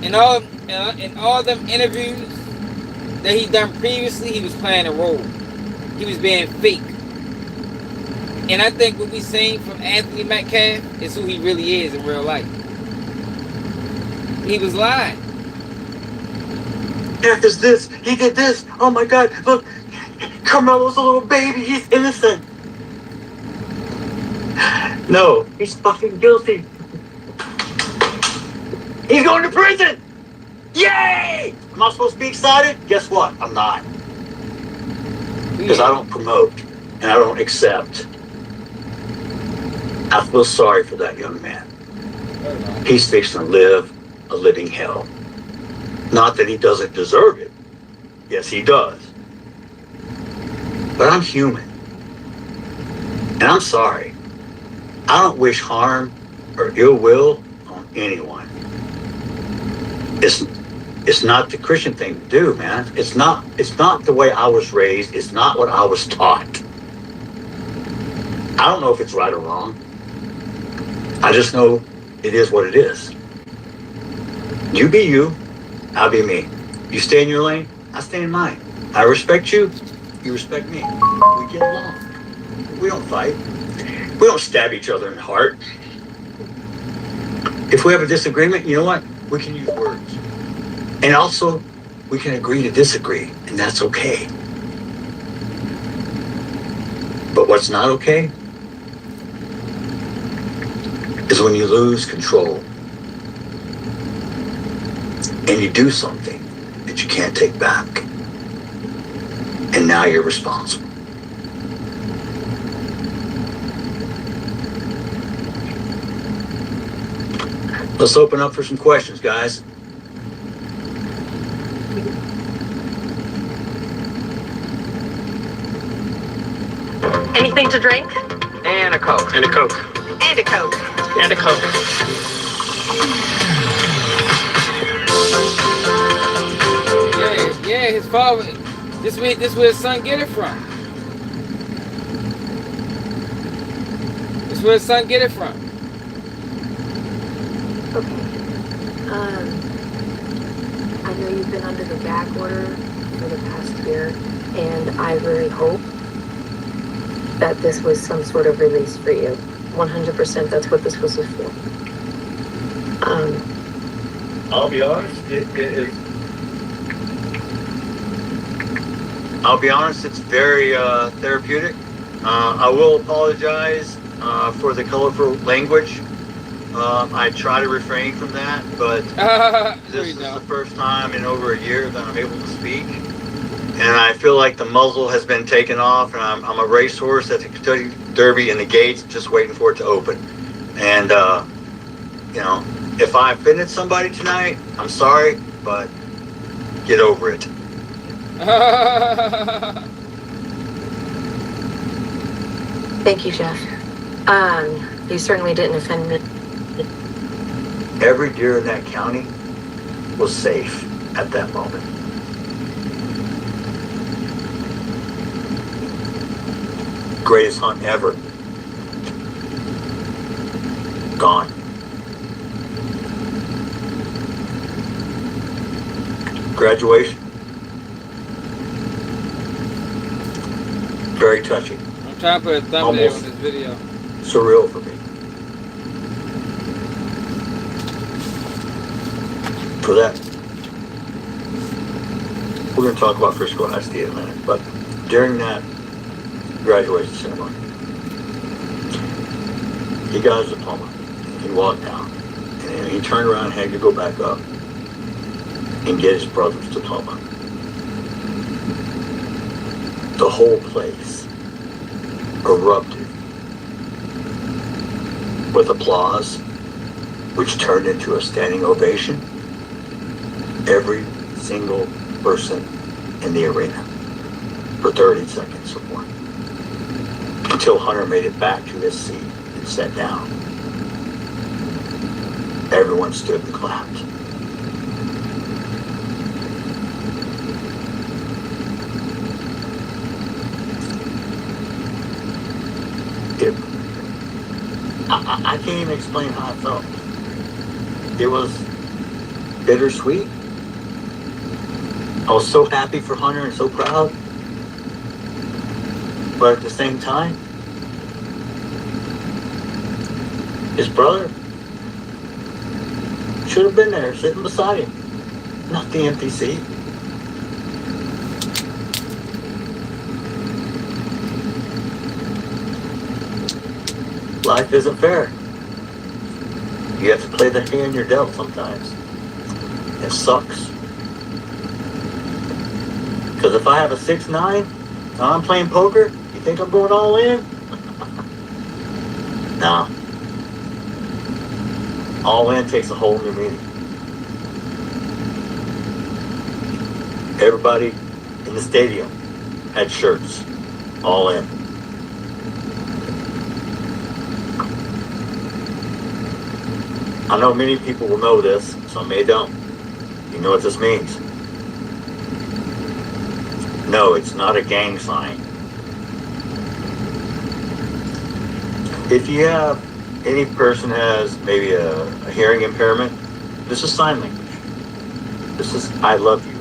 in all them interviews that he done previously, he was playing a role. He was being fake. And I think what we seen from Anthony Metcalf is who he really is in real life. He was lying. Metcalf is this. He did this. Oh my God, look, Carmelo's a little baby. He's innocent. No, he's fucking guilty. He's going to prison. Yay! Am I supposed to be excited? Guess what? I'm not. Because I don't promote and I don't accept. I feel sorry for that young man. He's fixing to live a living hell. Not that he doesn't deserve it. Yes, he does. But I'm human. And I'm sorry. I don't wish harm or ill will on anyone. It's not the Christian thing to do, man. It's not the way I was raised. It's not what I was taught. I don't know if it's right or wrong. I just know it is what it is. You be you, I'll be me. You stay in your lane, I stay in mine. I respect you, you respect me. We get along. We don't fight. We don't stab each other in the heart. If we have a disagreement, you know what? We can use words. And also, we can agree to disagree, and that's okay. But what's not okay is when you lose control and you do something that you can't take back. And now you're responsible. Let's open up for some questions, guys. Anything to drink? And a Coke. And a Coke. And a Coke. And a Coke. Yeah, his father. This where his son get it from. This where his son get it from. Okay. I know you've been under the gag order for the past year, and I really hope that this was some sort of release for you. 100% that's what this was for. I'll be honest, I'll be honest, it's very therapeutic. I will apologize for the colorful language. I try to refrain from that, but this is the first time in over a year that I'm able to speak. And I feel like the muzzle has been taken off, and I'm a racehorse at the Kentucky Derby, and the gate's just waiting for it to open. And, you know, if I offended somebody tonight, I'm sorry, but get over it. Thank you, Jeff. You certainly didn't offend me. Every deer in that county was safe at that moment. Greatest hunt ever. Gone. Graduation. Very touching. I'm trying to put a thumbnail on this video. Surreal for me. For that, we're going to talk about Frisco ISD in a minute, but during that graduation ceremony, he got his diploma, he walked down, and he turned around and had to go back up and get his brother's diploma. The whole place erupted with applause, which turned into a standing ovation. Every single person in the arena for 30 seconds or more, until Hunter made it back to his seat and sat down. Everyone stood and clapped. I can't even explain how I felt. It was bittersweet. I was so happy for Hunter and so proud. But at the same time, his brother should have been there sitting beside him, not the empty seat. Life isn't fair. You have to play the hand you're dealt sometimes. It sucks. Because if I have a 6'9", and I'm playing poker, you think I'm going all in? Nah. All in takes a whole new meaning. Everybody in the stadium had shirts. All in. I know many people will know this, some may don't. You know what this means? No, it's not a gang sign. If you have any person has maybe a hearing impairment, this is sign language. This is I love you.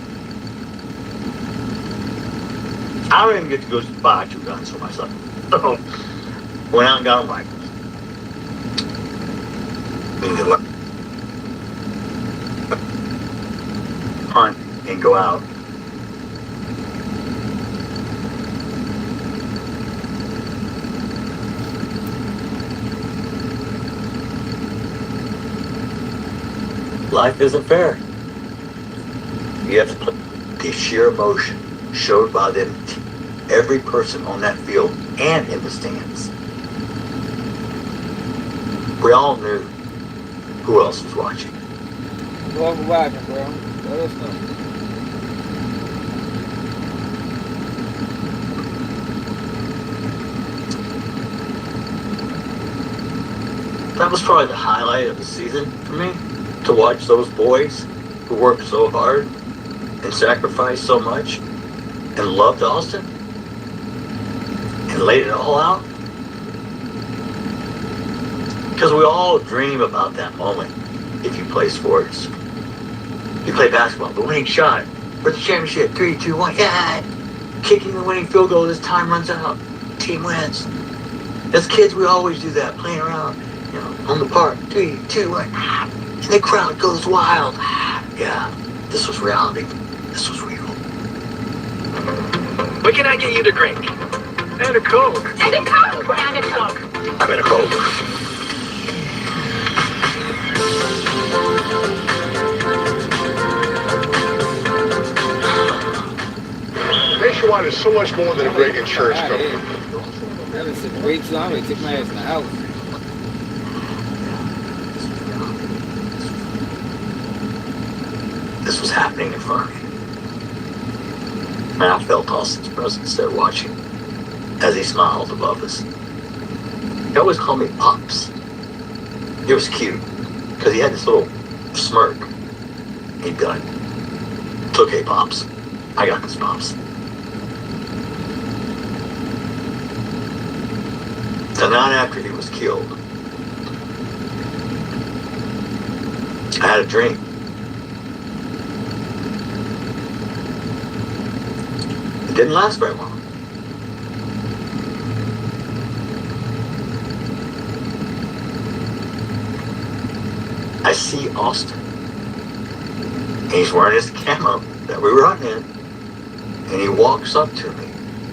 I don't even get to go buy 2 guns for myself. So went out and got them rifles. Hunt and go out. Life isn't fair. You have to put the sheer emotion showed by them, every person on that field and in the stands. We all knew who else was watching. Who else was watching, bro? Let us know. That was probably the highlight of the season for me, to watch those boys who worked so hard and sacrificed so much and loved Austin and laid it all out. Because we all dream about that moment if you play sports. You play basketball, the winning shot for the championship, 3, 2, 1, yeah! Kicking the winning field goal as time runs out, team wins. As kids, we always do that, playing around, you know, on the park, 3, 2, 1, and the crowd goes wild. Yeah, this was reality. This was real. What can I get you to drink? And a Coke. And a Coke. And a Coke. I'm in a cold. Nationwide is so much more than a great insurance company. That was sitting way too long. They took my ass in the house. This was happening in front of me. And I felt Austin's presence there watching as he smiled above us. He always called me Pops. It was cute because he had this little smirk. He'd be like, "It's okay, Pops. I got this, Pops." The night after he was killed, I had a dream. It didn't last very long. I see Austin. And he's wearing his camo that we were hunting in. And he walks up to me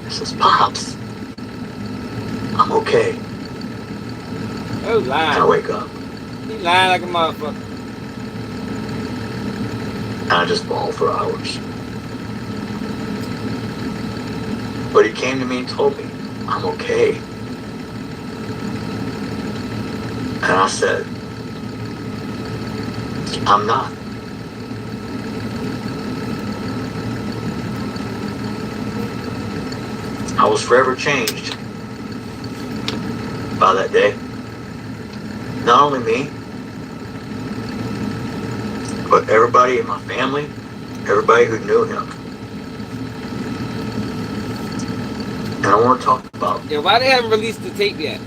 and says, "Pops, I'm okay." Oh, lying. And I wake up. He lying like a motherfucker. And I just bawled for hours. But he came to me and told me, "I'm okay." And I said, "I'm not." I was forever changed by that day. Not only me, but everybody in my family, everybody who knew him. And I want to talk about. Yeah, why they haven't released the tape yet?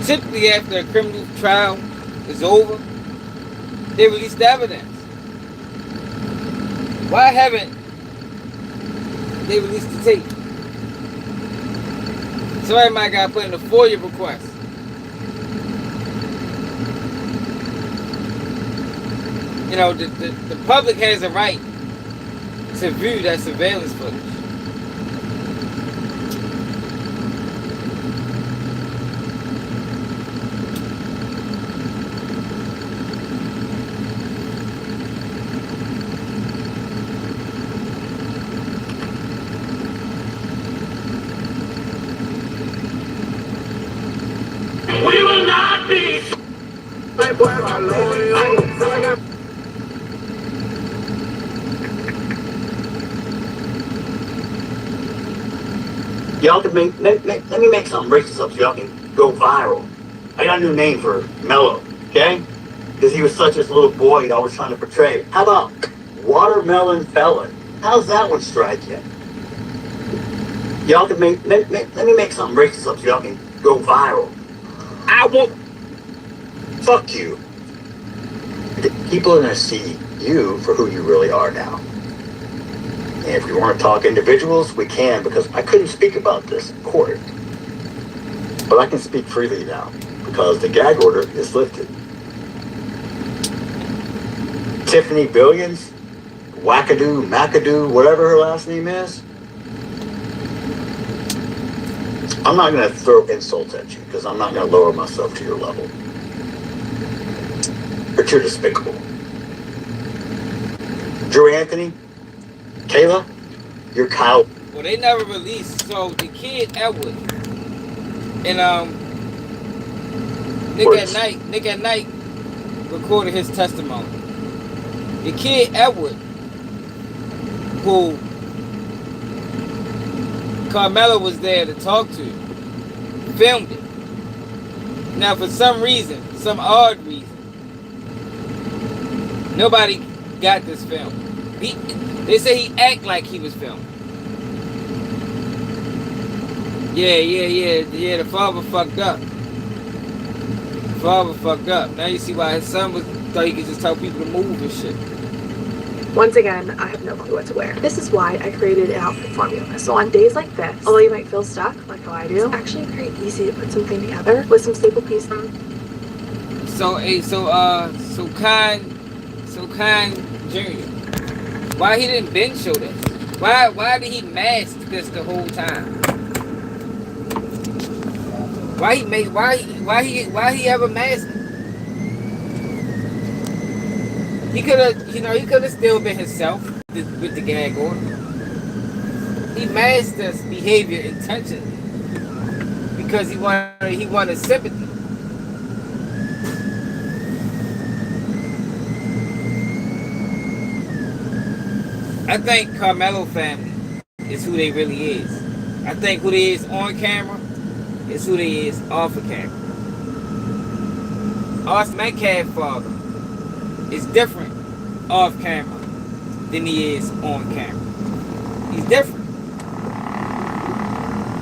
Typically, after a criminal trial is over, they release the evidence. Why haven't they released the tape? Somebody might got put in a FOIA request. You know, the public has a right to view that surveillance footage. We will not be. Y'all can let me make something racist up so y'all can go viral. I got a new name for Mello, okay? Because he was such a little boy that I was trying to portray. How about Watermelon Felon? How's that one strike you? Y'all can let me make something racist up so y'all can go viral. I won't. Fuck you. People are going to see you for who you really are now. And if we want to talk individuals, we can, because I couldn't speak about this in court. But I can speak freely now, because the gag order is lifted. Tiffany Billions, Wackadoo, McAdoo, whatever her last name is, I'm not going to throw insults at you, because I'm not going to lower myself to your level. But you're despicable. Drew Anthony, Kayla, you're Kyle. Well, they never released. So the kid Edward and Nick at Night recorded his testimony. The kid Edward, who Carmelo was there to talk to, filmed it. Now, for some reason, some odd reason, nobody got this film. They say he act like he was filmed. Yeah. The father fucked up. Now you see why his son thought he could just tell people to move and shit. Once again, I have no clue what to wear. This is why I created an outfit formula. So on days like this, although you might feel stuck, like how I do, it's actually very easy to put something together with some staple pieces. So Khan Jr. Why he didn't Ben show this? Why did he mask this the whole time? Why he ever masked it? He could have still been himself with the gag order. He masked this behavior intentionally because he wanted sympathy. I think Carmelo family is who they really is. I think who they is on camera is who they is off of camera. Us Metcalf father is different off camera than he is on camera. He's different.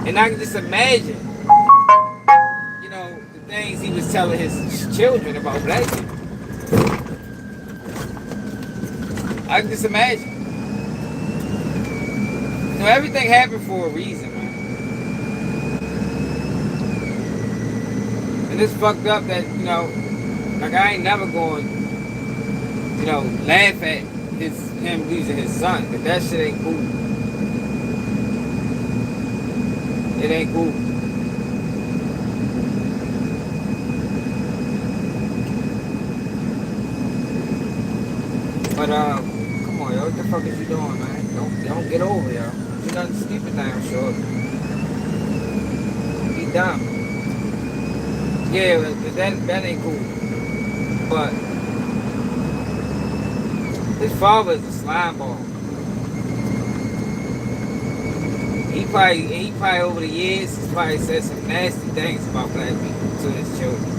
And I can just imagine, the things he was telling his children about black people. I can just imagine. Everything happened for a reason, man. And it's fucked up that, like I ain't never going, laugh at him losing his son, but that shit ain't cool. It ain't cool. But come on, yo, what the fuck is you doing, man? Don't get over, yo. You nothing stupid now, sure. Be dumb. Yeah, but that ain't cool. But his father is a slime ball. He probably over the years he's probably said some nasty things about black people to his children.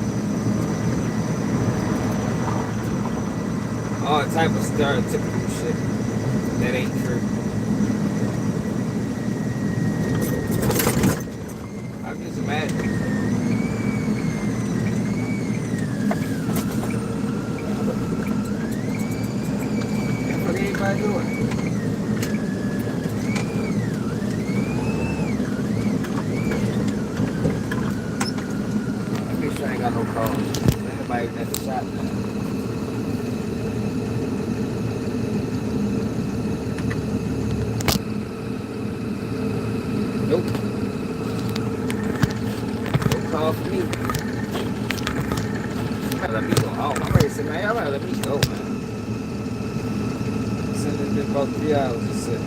All type of stereotypical shit that ain't true. I can just imagine. What are everybody doing? Make sure I ain't got no calls. Anybody at the shop now. Nope. No call for me. Let me go home. I'm ready to say, man, y'all gotta let me go, man. It's been about 3 hours to sit.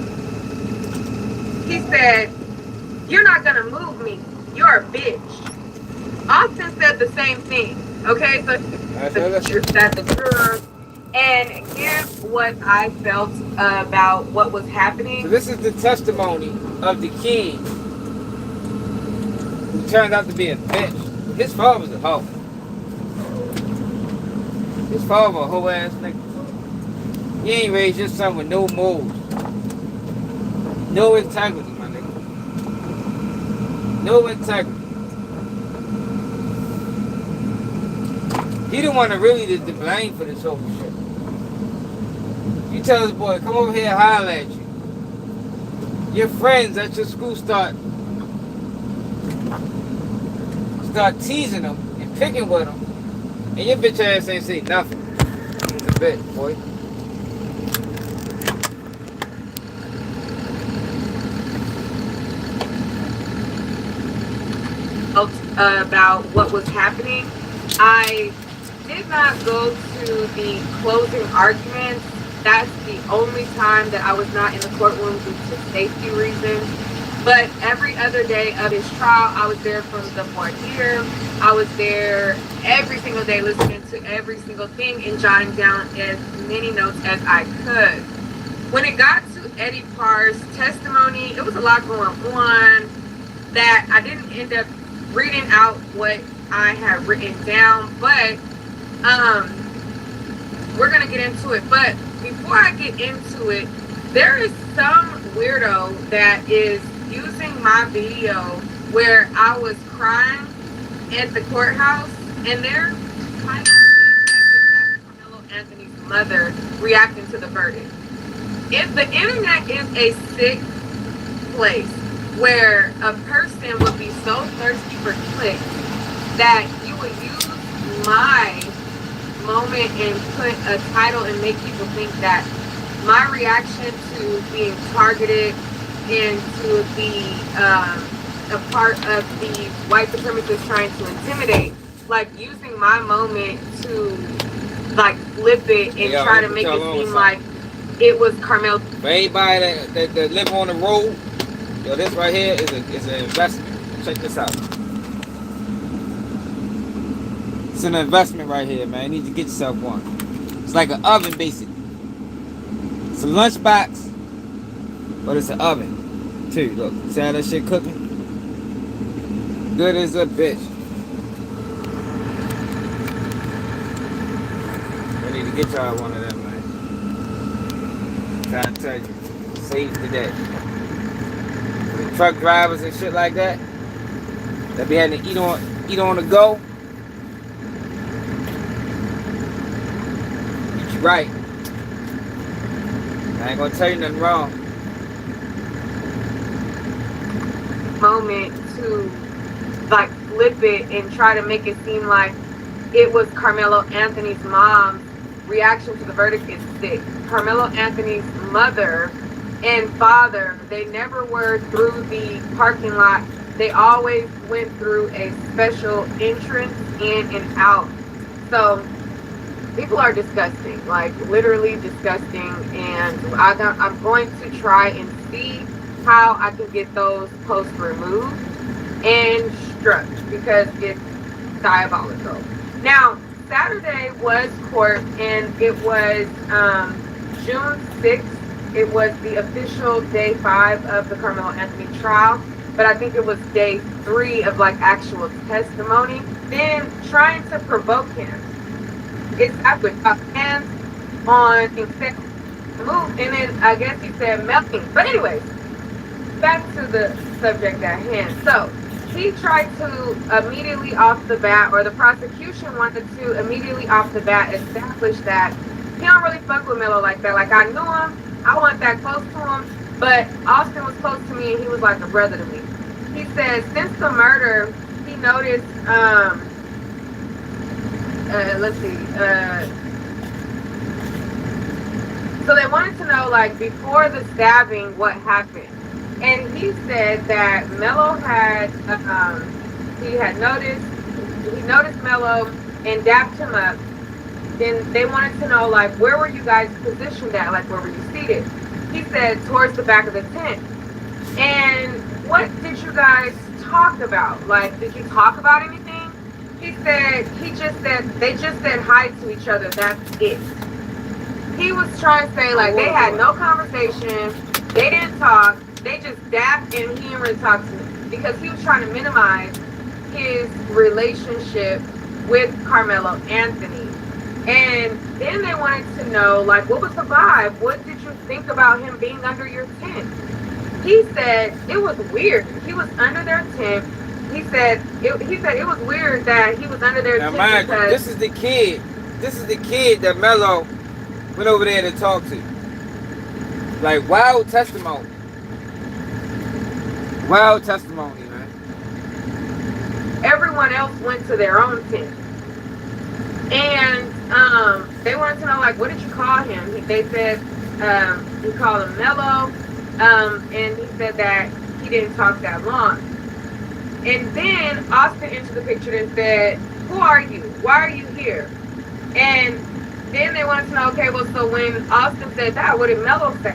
He said, "You're not gonna move me. You're a bitch." Austin said the same thing. Okay, so that's the juror, and here's what I felt about what was happening. So this is the testimony of the kid who turned out to be a bitch. His father was a hoe. His father a hoe ass nigga. You ain't raised your son with no morals. No integrity, my nigga. No integrity. He the one that really did the blame for this whole shit. You tell this boy, come over here and holler at you. Your friends at your school start teasing him and picking with him. And your bitch ass ain't say nothing. It's a bitch, boy. About what was happening. I did not go to the closing arguments. That's the only time that I was not in the courtroom due to safety reasons. But every other day of his trial, I was there from the voir dire. I was there every single day listening to every single thing and jotting down as many notes as I could. When it got to Eddie Parr's testimony, it was a lot going on that I didn't end up reading out what I had written down, but we're gonna get into it. But before I get into it, there is some weirdo that is using my video where I was crying at the courthouse, and they're titling it as if that's Carmelo Anthony's mother reacting to the verdict. If the internet is a sick place where a person would be so thirsty for clicks that you would use my moment and put a title and make people think that my reaction to being targeted and to be a part of the white supremacists trying to intimidate, like using my moment to like flip it and try to make it seem like it was Carmel. For anybody that live on the road, yo, this right here is an investment. Check this out. It's an investment right here, man. You need to get yourself one. It's like an oven, basically. It's a lunchbox, but it's an oven, too. Look, see how that shit cooking? Good as a bitch. I need to get y'all one of them, man. Trying to tell you, save the day. The truck drivers and shit like that be having to eat on the go. Get you right. I ain't gonna tell you nothing wrong. Moment to like flip it and try to make it seem like it was Carmelo Anthony's mom's reaction to the verdict is sick. Carmelo Anthony's mother and father, they never were through the parking lot. They always went through a special entrance in and out. So people are disgusting, like literally disgusting. And I'm going to try and see how I can get those posts removed and struck because it's diabolical. Now, Saturday was court, and it was June 6th. It was the official day 5 of the Carmelo Anthony trial, but I think it was day 3 of like actual testimony. Then trying to provoke him. It's with hands on instead move, and then I guess he said melting. But anyways, back to the subject at hand. So he tried to immediately off the bat, or the prosecution wanted to immediately off the bat establish that he don't really fuck with Melo like that. Like I knew him, I wasn't that close to him, but Austin was close to me and he was like a brother to me. He said since the murder, he noticed, so they wanted to know like before the stabbing, what happened. And he said that Melo had, he noticed Melo and dapped him up. Then they wanted to know, like, where were you guys positioned at? Like, where were you seated? He said, towards the back of the tent. And what did you guys talk about? Like, did you talk about anything? He said, they just said hi to each other. That's it. He was trying to say, like, they had no conversation. They didn't talk. They just dapped and he didn't really talk to me because he was trying to minimize his relationship with Carmelo Anthony. And then they wanted to know, like, what was the vibe? What did you think about him being under your tent? He said it was weird. He was under their tent. he said it was weird that he was under their Now, tent mind you, because this is the kid. This is the kid that Mello went over there to talk to. Like, wild testimony. Wild testimony, man. everyone else went to their own tent. And they wanted to know, like, what did you call him? They said he called him Mello, and he said that he didn't talk that long. And then Austin entered the picture and said, who are you? Why are you here? And then they wanted to know, okay, well, so when Austin said that, what did Mello say?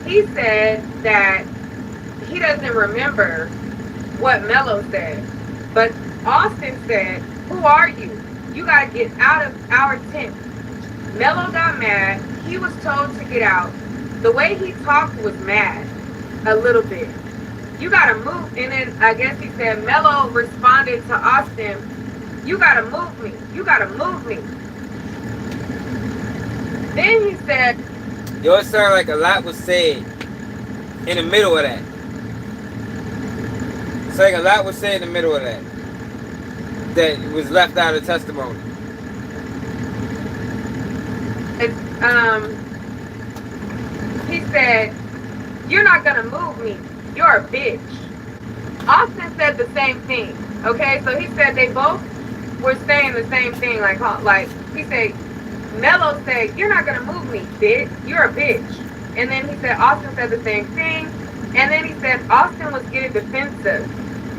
He said that he doesn't remember what Mello said. But Austin said, who are you? You got to get out of our tent. Mello got mad. He was told to get out. The way he talked was mad, a little bit. You got to move. And then I guess he said, Mello responded to Austin, you got to move me. You got to move me. Then he said, Yo, it sounded like a lot was said in the middle of that. It's like a lot was said in the middle of that. That was left out of testimony. He said, you're not gonna move me. You're a bitch. Austin said the same thing. Okay, so he said they both were saying the same thing. Like he said, Mello said, you're not gonna move me, bitch. You're a bitch. And then he said Austin said the same thing. And then he said Austin was getting defensive.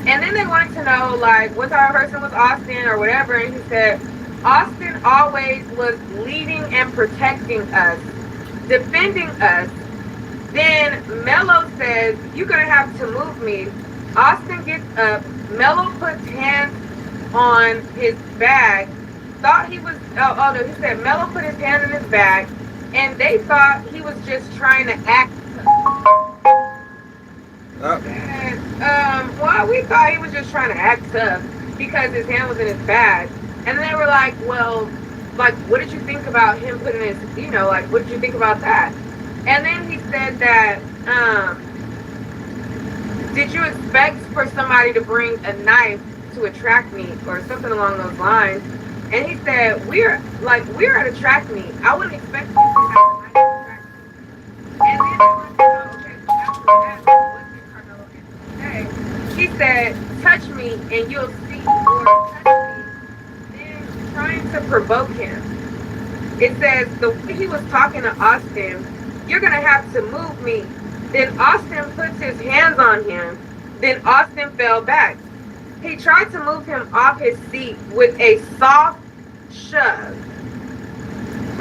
And then they wanted to know, like, what type of person was Austin or whatever. And he said, Austin always was leading and protecting us, defending us. Then Mello says, you're going to have to move me. Austin gets up. Mello puts hands on his bag. Thought he was, no, he said Mello put his hand in his bag. And they thought he was just trying to act. Well, we thought he was just trying to act tough because his hand was in his bag. And then they were like, well, like, what did you think about him putting his, like, what did you think about that? And then he said that, did you expect for somebody to bring a knife to a track meet or something along those lines? And he said, we're at a track meet. I wouldn't expect you to have a knife at a track meet. And then they wanted to know, okay, so after that, what did Carmelo say? He said, touch me and you'll see, or touch me, then trying to provoke him. It says, the way he was talking to Austin, you're going to have to move me. Then Austin puts his hands on him. Then Austin fell back. He tried to move him off his seat with a soft shove.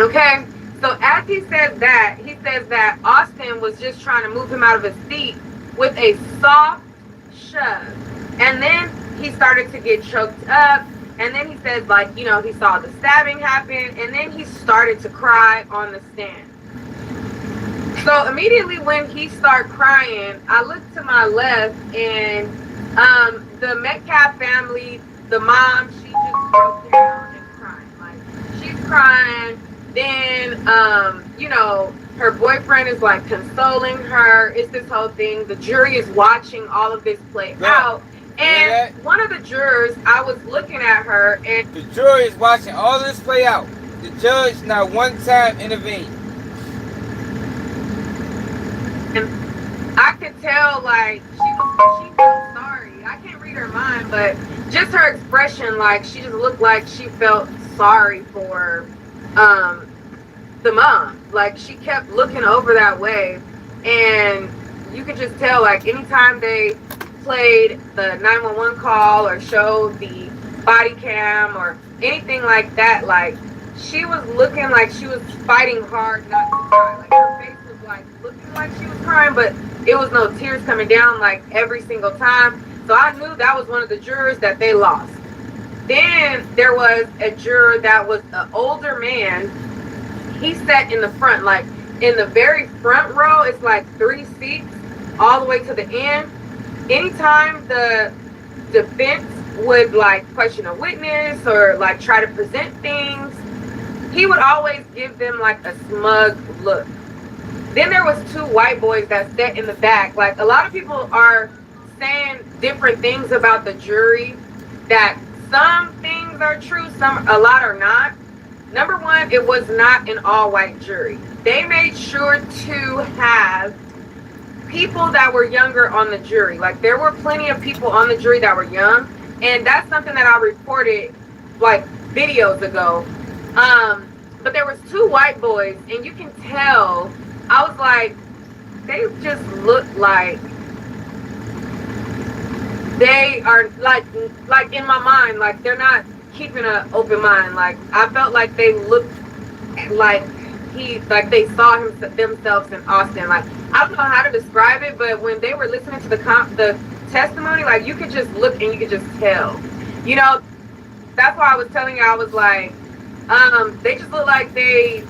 Okay? So as he says that, he says that Austin was just trying to move him out of his seat with a soft shove. And then he started to get choked up. And then he says, like, he saw the stabbing happen. And then he started to cry on the stand. So immediately when he started crying, I looked to my left and the Metcalf family, the mom, she just broke down and crying. Like, she's crying. Then, her boyfriend is like consoling her. It's this whole thing. The jury is watching all of this play out. And one of the jurors, I was looking at her and the jury is watching all of this play out. The judge not one time intervened. And I could tell, like, she felt sorry. I can't read her mind, but just her expression, like, she just looked like she felt sorry for the mom. Like, she kept looking over that way, and you could just tell, like, anytime they played the 911 call or showed the body cam or anything like that, like, she was looking like she was fighting hard not to cry. Like, her face was like looking like she was crying, but it was no tears coming down like every single time. So I knew that was one of the jurors that they lost. Then there was a juror that was an older man. He sat in the front, like in the very front row. It's like 3 seats all the way to the end. Anytime the defense would like question a witness or like try to present things, he would always give them like a smug look. Then there was 2 white boys that sat in the back. Like, a lot of people are saying different things about the jury, that some things are true, a lot are not. Number one, it was not an all-white jury. They made sure to have people that were younger on the jury. Like, there were plenty of people on the jury that were young, and that's something that I reported like videos ago. But there was 2 white boys, and you can tell, I was like, they just look like they are like in my mind, like they're not keeping an open mind. Like, I felt like they looked like they saw themselves in Austin. Like, I don't know how to describe it, but when they were listening to the testimony, like, you could just look and you could just tell. You know, that's why I was telling you, I was like, they just look like they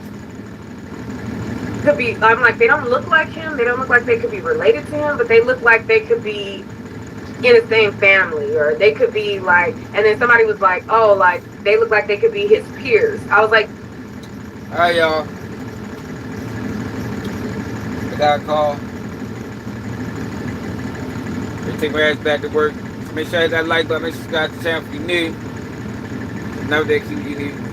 could be, I'm like, they don't look like him, they don't look like they could be related to him, but they look like they could be in the same family, or they could be like, and then somebody was like, oh, like, they look like they could be his peers. I was like, all right, y'all. I got a call. They take my ass back to work. Make sure you hit that like button. Make sure you subscribe to the channel if you're new. Never that keep you new.